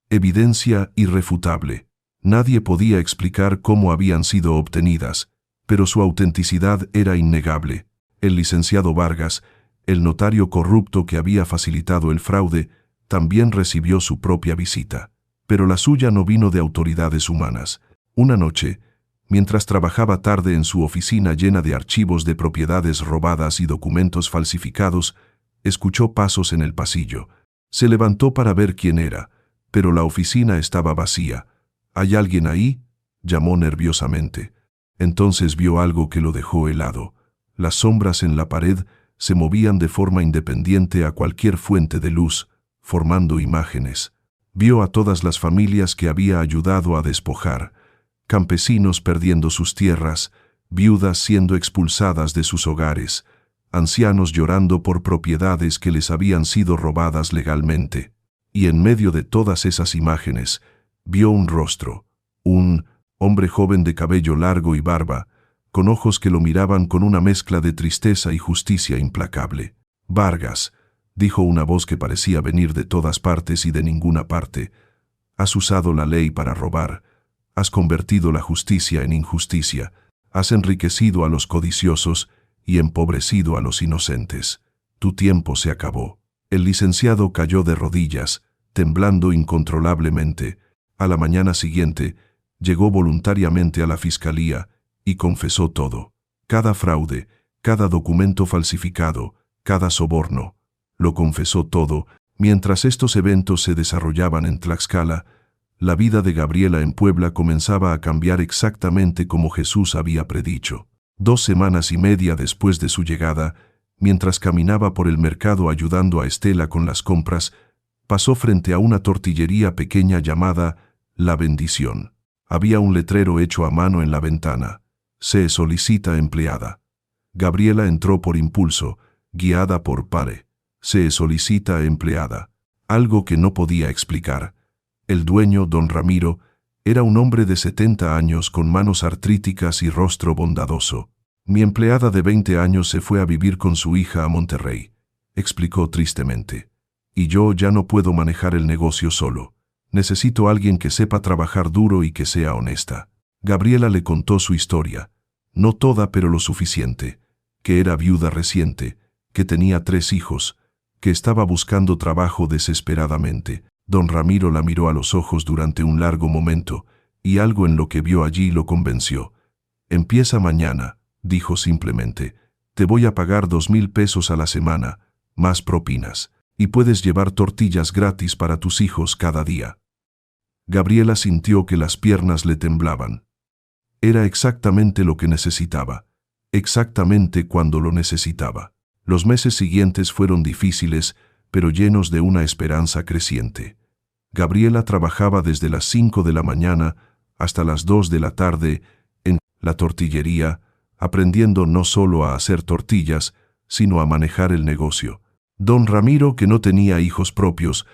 evidencia irrefutable. Nadie podía explicar cómo habían sido obtenidas, pero su autenticidad era innegable. El licenciado Vargas, el notario corrupto que había facilitado el fraude, también recibió su propia visita. Pero la suya no vino de autoridades humanas. Una noche, mientras trabajaba tarde en su oficina llena de archivos de propiedades robadas y documentos falsificados, escuchó pasos en el pasillo. Se levantó para ver quién era, pero la oficina estaba vacía. «¿Hay alguien ahí?», llamó nerviosamente. Entonces vio algo que lo dejó helado. Las sombras en la pared se movían de forma independiente a cualquier fuente de luz, formando imágenes. Vio a todas las familias que había ayudado a despojar, campesinos perdiendo sus tierras, viudas siendo expulsadas de sus hogares, ancianos llorando por propiedades que les habían sido robadas legalmente. Y en medio de todas esas imágenes, vio un rostro, un hombre joven de cabello largo y barba, con ojos que lo miraban con una mezcla de tristeza y justicia implacable. «Vargas», dijo una voz que parecía venir de todas partes y de ninguna parte, «has usado la ley para robar, has convertido la justicia en injusticia, has enriquecido a los codiciosos y empobrecido a los inocentes. Tu tiempo se acabó». El licenciado cayó de rodillas, temblando incontrolablemente. A la mañana siguiente, llegó voluntariamente a la fiscalía y confesó todo. Cada fraude, cada documento falsificado, cada soborno. Lo confesó todo. Mientras estos eventos se desarrollaban en Tlaxcala, la vida de Gabriela en Puebla comenzaba a cambiar exactamente como Jesús había predicho. 2 semanas y media después de su llegada, mientras caminaba por el mercado ayudando a Estela con las compras, pasó frente a una tortillería pequeña llamada La Bendición. Había un letrero hecho a mano en la ventana. «Se solicita empleada». Gabriela entró por impulso, guiada por Pare. «Se solicita empleada». Algo que no podía explicar. El dueño, don Ramiro, era un hombre de 70 años con manos artríticas y rostro bondadoso. «Mi empleada de 20 años se fue a vivir con su hija a Monterrey», explicó tristemente. «Y yo ya no puedo manejar el negocio solo. Necesito a alguien que sepa trabajar duro y que sea honesta». Gabriela le contó su historia. No toda, pero lo suficiente. Que era viuda reciente, que tenía 3 hijos, que estaba buscando trabajo desesperadamente. Don Ramiro la miró a los ojos durante un largo momento, y algo en lo que vio allí lo convenció. «Empieza mañana», dijo simplemente. «Te voy a pagar 2,000 pesos a la semana, más propinas, y puedes llevar tortillas gratis para tus hijos cada día». Gabriela sintió que las piernas le temblaban. Era exactamente lo que necesitaba. exactamente cuando lo necesitaba. Los meses siguientes fueron difíciles, pero llenos de una esperanza creciente. Gabriela trabajaba desde las 5 de la mañana hasta las 2 de la tarde en la tortillería, aprendiendo no solo a hacer tortillas, sino a manejar el negocio. Don Ramiro, que no tenía hijos propios,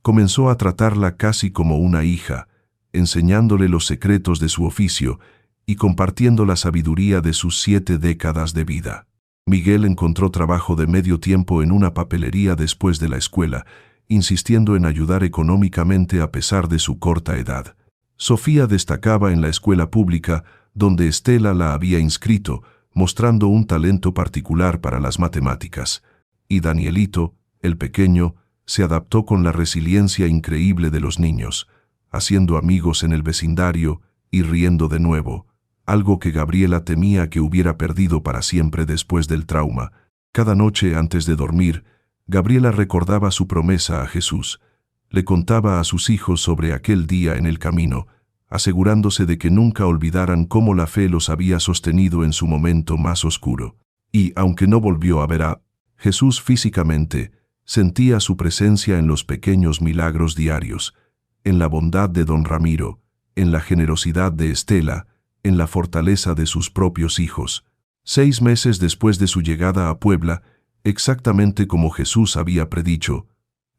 comenzó a tratarla casi como una hija, enseñándole los secretos de su oficio y compartiendo la sabiduría de sus 7 décadas de vida. Miguel encontró trabajo de medio tiempo en una papelería después de la escuela, insistiendo en ayudar económicamente a pesar de su corta edad. Sofía destacaba en la escuela pública, donde Estela la había inscrito, mostrando un talento particular para las matemáticas. Y Danielito, el pequeño, se adaptó con la resiliencia increíble de los niños, haciendo amigos en el vecindario y riendo de nuevo, algo que Gabriela temía que hubiera perdido para siempre después del trauma. Cada noche antes de dormir, Gabriela recordaba su promesa a Jesús. Le contaba a sus hijos sobre aquel día en el camino, asegurándose de que nunca olvidaran cómo la fe los había sostenido en su momento más oscuro. Y, aunque no volvió a ver a Jesús físicamente, sentía su presencia en los pequeños milagros diarios, en la bondad de don Ramiro, en la generosidad de Estela, en la fortaleza de sus propios hijos. 6 meses después de su llegada a Puebla, exactamente como Jesús había predicho,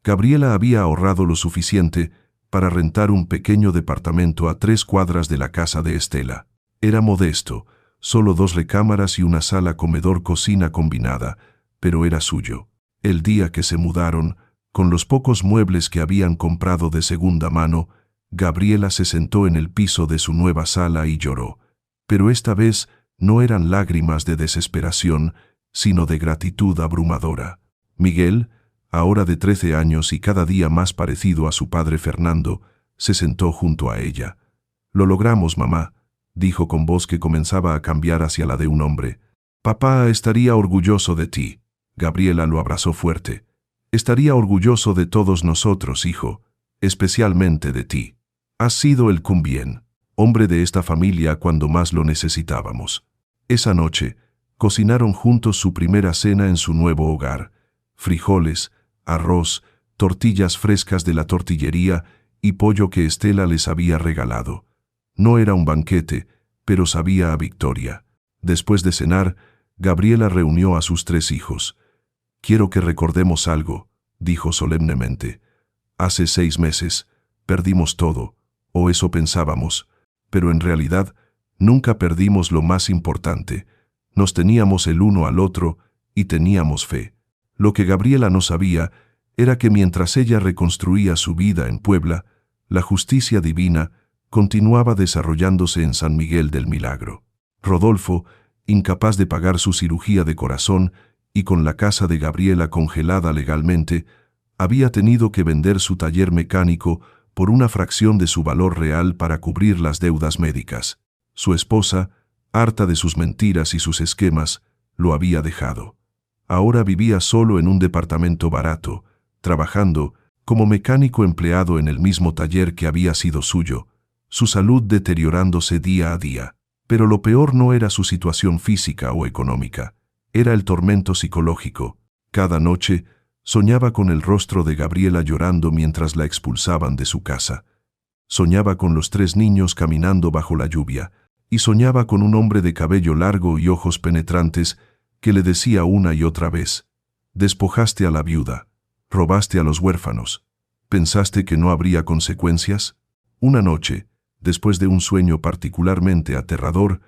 Gabriela había ahorrado lo suficiente para rentar un pequeño departamento a 3 cuadras de la casa de Estela. Era modesto, solo 2 recámaras y una sala comedor-cocina combinada, pero era suyo. El día que se mudaron, con los pocos muebles que habían comprado de segunda mano, Gabriela se sentó en el piso de su nueva sala y lloró. Pero esta vez no eran lágrimas de desesperación, sino de gratitud abrumadora. Miguel, ahora de 13 años y cada día más parecido a su padre Fernando, se sentó junto a ella. «Lo logramos, mamá», dijo con voz que comenzaba a cambiar hacia la de un hombre. «Papá estaría orgulloso de ti». Gabriela lo abrazó fuerte. «Estaría orgulloso de todos nosotros, hijo, especialmente de ti. Has sido el cumbien, hombre de esta familia cuando más lo necesitábamos». Esa noche, cocinaron juntos su primera cena en su nuevo hogar. Frijoles, arroz, tortillas frescas de la tortillería y pollo que Estela les había regalado. No era un banquete, pero sabía a victoria. Después de cenar, Gabriela reunió a sus 3 hijos. «Quiero que recordemos algo», dijo solemnemente. «Hace 6 meses, perdimos todo, o eso pensábamos, pero en realidad nunca perdimos lo más importante. Nos teníamos el uno al otro y teníamos fe». Lo que Gabriela no sabía era que mientras ella reconstruía su vida en Puebla, la justicia divina continuaba desarrollándose en San Miguel del Milagro. Rodolfo, incapaz de pagar su cirugía de corazón y con la casa de Gabriela congelada legalmente, había tenido que vender su taller mecánico por una fracción de su valor real para cubrir las deudas médicas. Su esposa, harta de sus mentiras y sus esquemas, lo había dejado. Ahora vivía solo en un departamento barato, trabajando como mecánico empleado en el mismo taller que había sido suyo, su salud deteriorándose día a día. Pero lo peor no era su situación física o económica, era el tormento psicológico. Cada noche soñaba con el rostro de Gabriela llorando mientras la expulsaban de su casa. Soñaba con los 3 niños caminando bajo la lluvia, y soñaba con un hombre de cabello largo y ojos penetrantes que le decía una y otra vez: «Despojaste a la viuda, robaste a los huérfanos, ¿pensaste que no habría consecuencias?». Una noche, después de un sueño particularmente aterrador,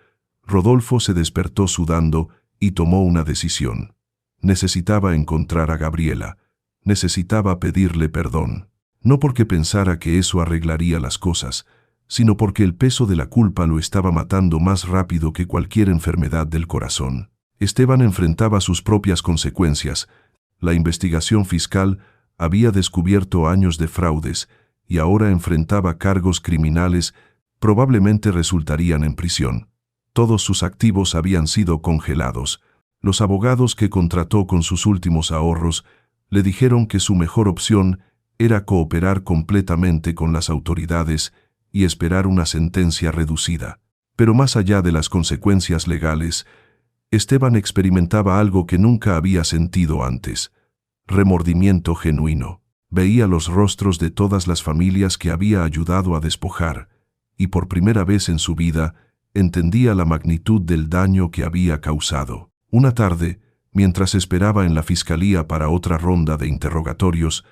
Rodolfo se despertó sudando y tomó una decisión. Necesitaba encontrar a Gabriela, necesitaba pedirle perdón. No porque pensara que eso arreglaría las cosas, sino porque el peso de la culpa lo estaba matando más rápido que cualquier enfermedad del corazón. Esteban enfrentaba sus propias consecuencias. La investigación fiscal había descubierto años de fraudes y ahora enfrentaba cargos criminales, probablemente resultarían en prisión. Todos sus activos habían sido congelados. Los abogados que contrató con sus últimos ahorros le dijeron que su mejor opción era cooperar completamente con las autoridades y esperar una sentencia reducida. Pero más allá de las consecuencias legales, Esteban experimentaba algo que nunca había sentido antes: remordimiento genuino. Veía los rostros de todas las familias que había ayudado a despojar, y por primera vez en su vida entendía la magnitud del daño que había causado. Una tarde, mientras esperaba en la fiscalía para otra ronda de interrogatorios,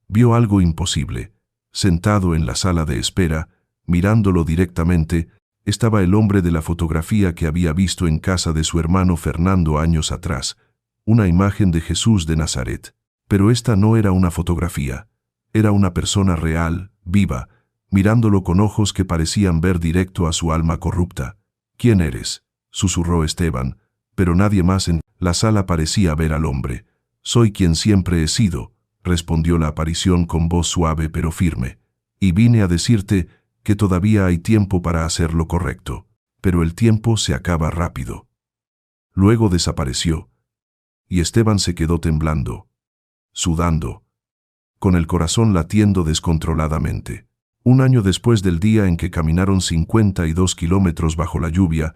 vio algo imposible. Sentado en la sala de espera, mirándolo directamente, estaba el hombre de la fotografía que había visto en casa de su hermano Fernando años atrás, una imagen de Jesús de Nazaret. Pero esta no era una fotografía, era una persona real, viva, mirándolo con ojos que parecían ver directo a su alma corrupta. «¿Quién eres?», susurró Esteban, pero nadie más en la sala parecía ver al hombre. «Soy quien siempre he sido», respondió la aparición con voz suave pero firme, «y vine a decirte que todavía hay tiempo para hacer lo correcto, pero el tiempo se acaba rápido». Luego desapareció, y Esteban se quedó temblando, sudando, con el corazón latiendo descontroladamente. Un año después del día en que caminaron 52 kilómetros bajo la lluvia,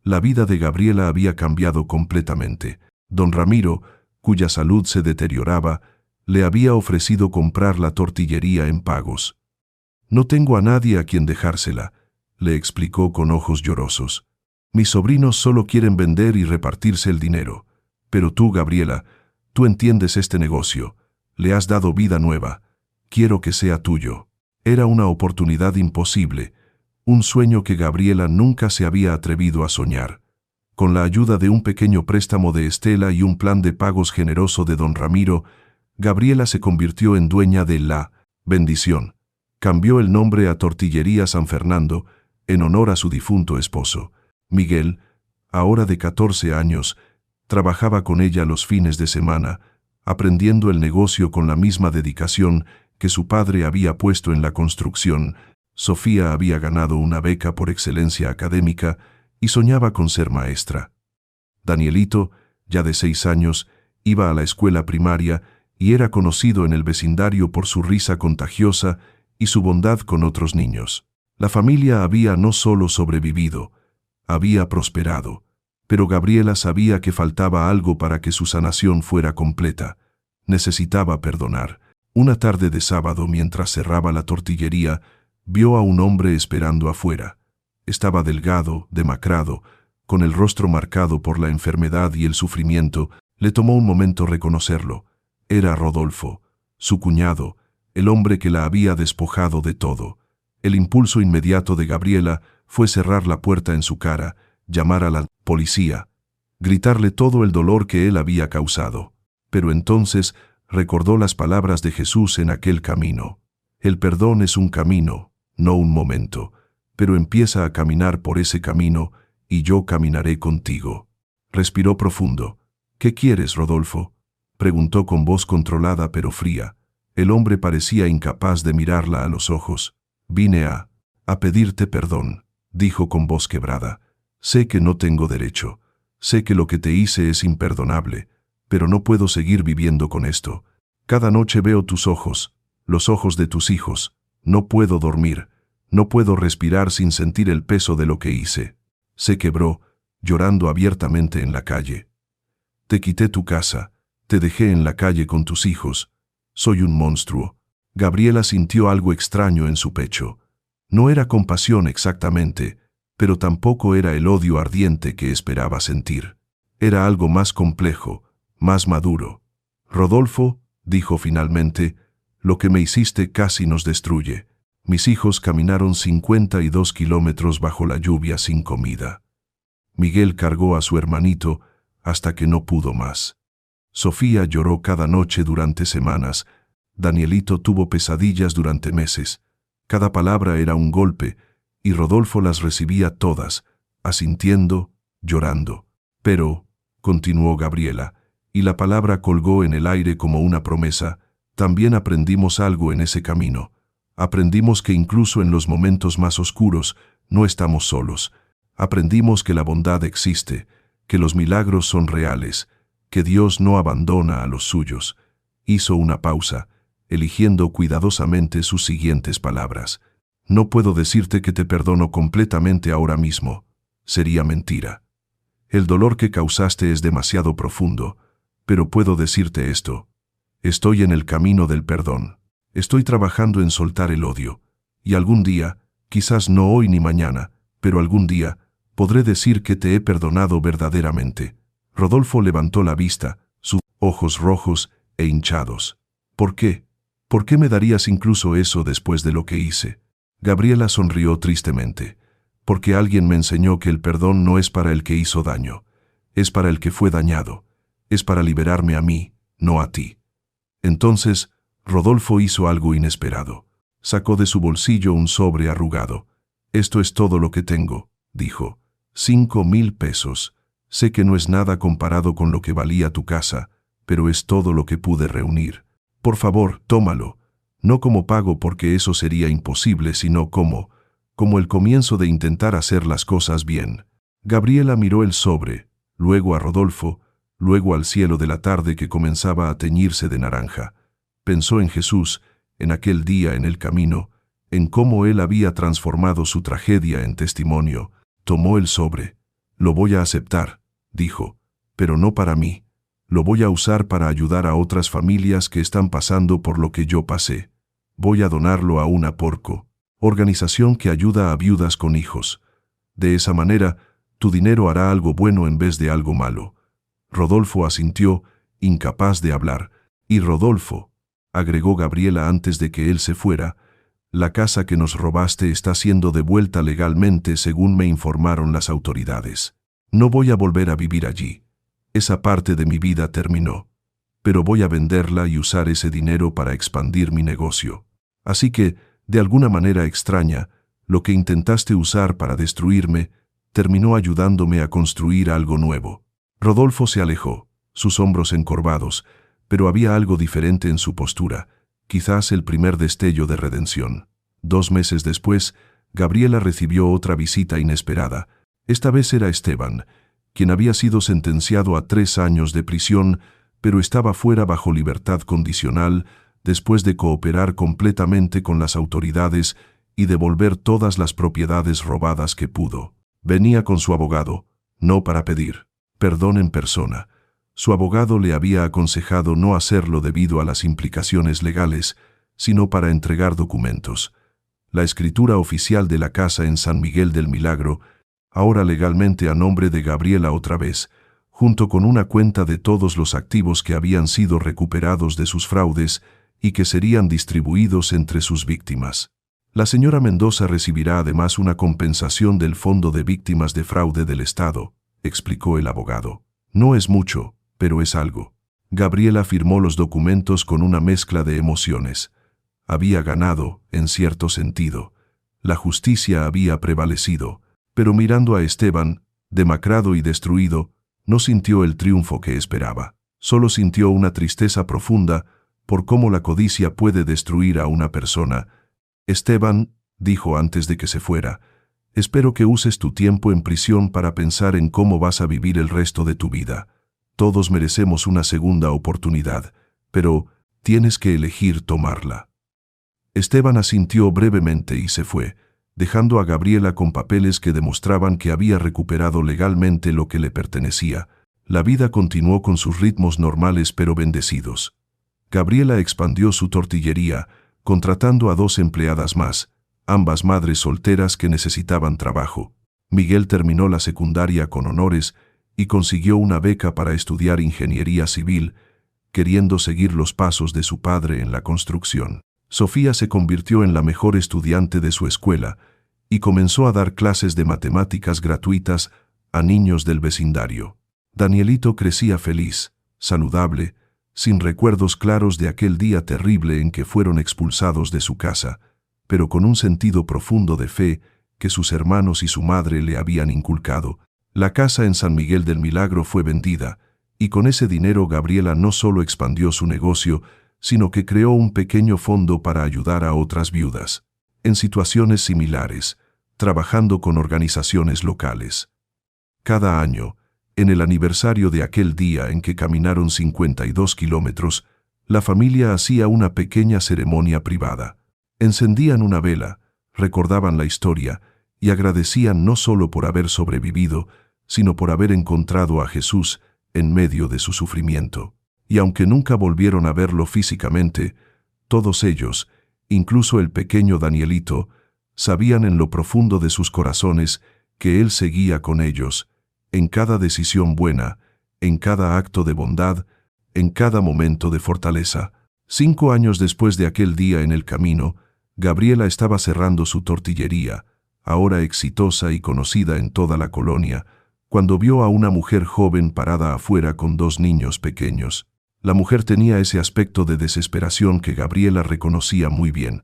la vida de Gabriela había cambiado completamente. Don Ramiro, cuya salud se deterioraba, le había ofrecido comprar la tortillería en pagos. «No tengo a nadie a quien dejársela», le explicó con ojos llorosos. «Mis sobrinos solo quieren vender y repartirse el dinero. Pero tú, Gabriela, tú entiendes este negocio. Le has dado vida nueva. Quiero que sea tuyo». Era una oportunidad imposible, un sueño que Gabriela nunca se había atrevido a soñar. Con la ayuda de un pequeño préstamo de Estela y un plan de pagos generoso de don Ramiro, Gabriela se convirtió en dueña de la bendición. Cambió el nombre a Tortillería San Fernando, en honor a su difunto esposo. Miguel, ahora de 14 años, trabajaba con ella los fines de semana, aprendiendo el negocio con la misma dedicación que su padre había puesto en la construcción. Sofía había ganado una beca por excelencia académica y soñaba con ser maestra. Danielito, ya de 6 años, iba a la escuela primaria y era conocido en el vecindario por su risa contagiosa y su bondad con otros niños. La familia había no solo sobrevivido, había prosperado, pero Gabriela sabía que faltaba algo para que su sanación fuera completa. Necesitaba perdonar. Una tarde de sábado, mientras cerraba la tortillería, vio a un hombre esperando afuera. Estaba delgado, demacrado, con el rostro marcado por la enfermedad y el sufrimiento. Le tomó un momento reconocerlo. Era Rodolfo, su cuñado, el hombre que la había despojado de todo. El impulso inmediato de Gabriela fue cerrar la puerta en su cara, llamar a la policía, gritarle todo el dolor que él había causado. Pero entonces recordó las palabras de Jesús en aquel camino. El perdón es un camino, no un momento, pero empieza a caminar por ese camino y yo caminaré contigo. Respiró profundo. «¿Qué quieres, Rodolfo?», preguntó con voz controlada pero fría. El hombre parecía incapaz de mirarla a los ojos. «Vine a pedirte perdón», dijo con voz quebrada. «Sé que no tengo derecho. Sé que lo que te hice es imperdonable, pero no puedo seguir viviendo con esto. Cada noche veo tus ojos, los ojos de tus hijos. No puedo dormir, no puedo respirar sin sentir el peso de lo que hice». Se quebró, llorando abiertamente en la calle. «Te quité tu casa, te dejé en la calle con tus hijos. Soy un monstruo». Gabriela sintió algo extraño en su pecho. No era compasión exactamente, pero tampoco era el odio ardiente que esperaba sentir. Era algo más complejo, más maduro. «Rodolfo», dijo finalmente, «lo que me hiciste casi nos destruye. Mis hijos caminaron 52 kilómetros bajo la lluvia sin comida». Miguel cargó a su hermanito hasta que no pudo más. Sofía lloró cada noche durante semanas. Danielito tuvo pesadillas durante meses. Cada palabra era un golpe, y Rodolfo las recibía todas, asintiendo, llorando. «Pero», continuó Gabriela, y la palabra colgó en el aire como una promesa, «también aprendimos algo en ese camino. Aprendimos que incluso en los momentos más oscuros no estamos solos. Aprendimos que la bondad existe, que los milagros son reales, que Dios no abandona a los suyos». Hizo una pausa, eligiendo cuidadosamente sus siguientes palabras. «No puedo decirte que te perdono completamente ahora mismo. Sería mentira. El dolor que causaste es demasiado profundo, pero puedo decirte esto. Estoy en el camino del perdón. Estoy trabajando en soltar el odio. Y algún día, quizás no hoy ni mañana, pero algún día, podré decir que te he perdonado verdaderamente. Rodolfo levantó la vista, sus ojos rojos e hinchados. ¿Por qué? ¿Por qué me darías incluso eso después de lo que hice? Gabriela sonrió tristemente. Porque alguien me enseñó que el perdón no es para el que hizo daño, es para el que fue dañado, es para liberarme a mí, no a ti. Entonces, Rodolfo hizo algo inesperado. Sacó de su bolsillo un sobre arrugado. Esto es todo lo que tengo, dijo. 5,000 pesos. Sé que no es nada comparado con lo que valía tu casa, pero es todo lo que pude reunir. Por favor, tómalo. No como pago porque eso sería imposible, sino como el comienzo de intentar hacer las cosas bien. Gabriela miró el sobre, luego a Rodolfo, luego al cielo de la tarde que comenzaba a teñirse de naranja. Pensó en Jesús, en aquel día en el camino, en cómo él había transformado su tragedia en testimonio. Tomó el sobre. Lo voy a aceptar, dijo, pero no para mí. Lo voy a usar para ayudar a otras familias que están pasando por lo que yo pasé. Voy a donarlo a una Porco, organización que ayuda a viudas con hijos. De esa manera, tu dinero hará algo bueno en vez de algo malo. Rodolfo asintió, incapaz de hablar. Y Rodolfo, agregó Gabriela antes de que él se fuera, la casa que nos robaste está siendo devuelta legalmente según me informaron las autoridades. No voy a volver a vivir allí. Esa parte de mi vida terminó. Pero voy a venderla y usar ese dinero para expandir mi negocio. Así que, de alguna manera extraña, lo que intentaste usar para destruirme terminó ayudándome a construir algo nuevo. Rodolfo se alejó, sus hombros encorvados, pero había algo diferente en su postura, quizás el primer destello de redención. 2 meses después, Gabriela recibió otra visita inesperada. Esta vez era Esteban, quien había sido sentenciado a 3 años de prisión, pero estaba fuera bajo libertad condicional después de cooperar completamente con las autoridades y devolver todas las propiedades robadas que pudo. Venía con su abogado, no para pedir perdón en persona. Su abogado le había aconsejado no hacerlo debido a las implicaciones legales, sino para entregar documentos. La escritura oficial de la casa en San Miguel del Milagro, ahora legalmente a nombre de Gabriela otra vez, junto con una cuenta de todos los activos que habían sido recuperados de sus fraudes y que serían distribuidos entre sus víctimas. La señora Mendoza recibirá además una compensación del Fondo de Víctimas de Fraude del Estado, explicó el abogado. No es mucho, pero es algo. Gabriela firmó los documentos con una mezcla de emociones. Había ganado, en cierto sentido. La justicia había prevalecido, pero mirando a Esteban, demacrado y destruido, no sintió el triunfo que esperaba. Solo sintió una tristeza profunda por cómo la codicia puede destruir a una persona. Esteban, dijo antes de que se fuera, espero que uses tu tiempo en prisión para pensar en cómo vas a vivir el resto de tu vida. Todos merecemos una segunda oportunidad, pero tienes que elegir tomarla. Esteban asintió brevemente y se fue, dejando a Gabriela con papeles que demostraban que había recuperado legalmente lo que le pertenecía. La vida continuó con sus ritmos normales pero bendecidos. Gabriela expandió su tortillería, contratando a 2 empleadas más, ambas madres solteras que necesitaban trabajo. Miguel terminó la secundaria con honores y consiguió una beca para estudiar ingeniería civil, queriendo seguir los pasos de su padre en la construcción. Sofía se convirtió en la mejor estudiante de su escuela y comenzó a dar clases de matemáticas gratuitas a niños del vecindario. Danielito crecía feliz, saludable, sin recuerdos claros de aquel día terrible en que fueron expulsados de su casa, pero con un sentido profundo de fe que sus hermanos y su madre le habían inculcado. La casa en San Miguel del Milagro fue vendida, y con ese dinero Gabriela no solo expandió su negocio, sino que creó un pequeño fondo para ayudar a otras viudas, en situaciones similares, trabajando con organizaciones locales. Cada año, en el aniversario de aquel día en que caminaron 52 kilómetros, la familia hacía una pequeña ceremonia privada. Encendían una vela, recordaban la historia y agradecían no solo por haber sobrevivido, sino por haber encontrado a Jesús en medio de su sufrimiento. Y aunque nunca volvieron a verlo físicamente, todos ellos, incluso el pequeño Danielito, sabían en lo profundo de sus corazones que Él seguía con ellos, en cada decisión buena, en cada acto de bondad, en cada momento de fortaleza. 5 años después de aquel día en el camino, Gabriela estaba cerrando su tortillería, ahora exitosa y conocida en toda la colonia, cuando vio a una mujer joven parada afuera con 2 niños pequeños. La mujer tenía ese aspecto de desesperación que Gabriela reconocía muy bien.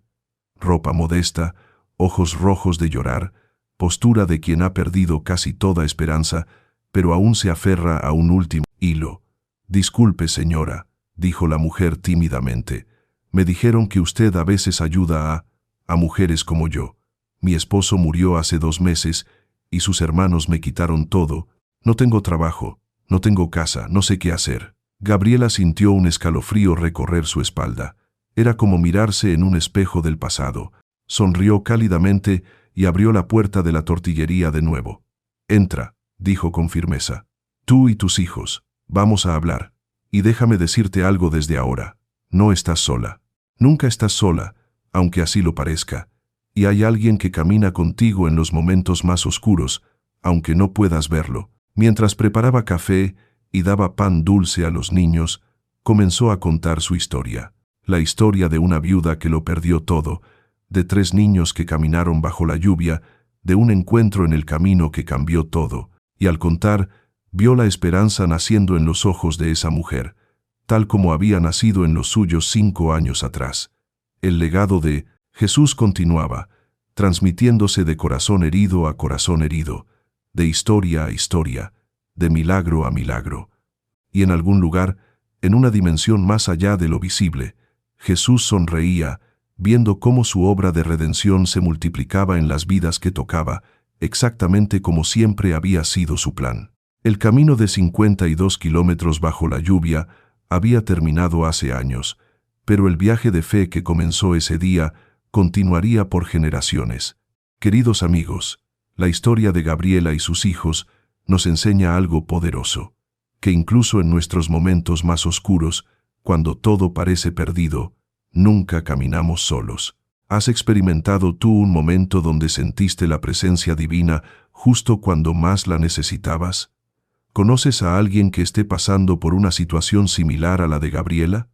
Ropa modesta, ojos rojos de llorar, postura de quien ha perdido casi toda esperanza, pero aún se aferra a un último hilo. «Disculpe, señora», dijo la mujer tímidamente. «Me dijeron que usted a veces ayuda a mujeres como yo. Mi esposo murió hace 2 meses y sus hermanos me quitaron todo. No tengo trabajo, no tengo casa, no sé qué hacer». Gabriela sintió un escalofrío recorrer su espalda. Era como mirarse en un espejo del pasado. Sonrió cálidamente y abrió la puerta de la tortillería de nuevo. «Entra», dijo con firmeza. «Tú y tus hijos. Vamos a hablar. Y déjame decirte algo desde ahora. No estás sola. Nunca estás sola, aunque así lo parezca. Y hay alguien que camina contigo en los momentos más oscuros, aunque no puedas verlo». Mientras preparaba café y daba pan dulce a los niños, comenzó a contar su historia. La historia de una viuda que lo perdió todo, de 3 niños que caminaron bajo la lluvia, de un encuentro en el camino que cambió todo. Y al contar, vio la esperanza naciendo en los ojos de esa mujer, tal como había nacido en los suyos 5 años atrás. El legado de Jesús continuaba, transmitiéndose de corazón herido a corazón herido, de historia a historia, de milagro a milagro. Y en algún lugar, en una dimensión más allá de lo visible, Jesús sonreía, viendo cómo su obra de redención se multiplicaba en las vidas que tocaba, exactamente como siempre había sido su plan. El camino de 52 kilómetros bajo la lluvia había terminado hace años, pero el viaje de fe que comenzó ese día continuaría por generaciones. Queridos amigos, la historia de Gabriela y sus hijos nos enseña algo poderoso, que incluso en nuestros momentos más oscuros, cuando todo parece perdido, nunca caminamos solos. ¿Has experimentado tú un momento donde sentiste la presencia divina justo cuando más la necesitabas? ¿Conoces a alguien que esté pasando por una situación similar a la de Gabriela?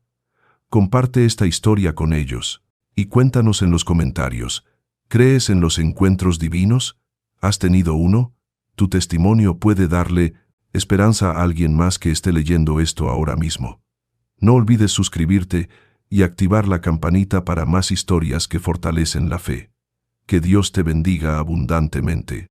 Comparte esta historia con ellos y cuéntanos en los comentarios. ¿Crees en los encuentros divinos? ¿Has tenido uno? Tu testimonio puede darle esperanza a alguien más que esté leyendo esto ahora mismo. No olvides suscribirte y activar la campanita para más historias que fortalecen la fe. Que Dios te bendiga abundantemente.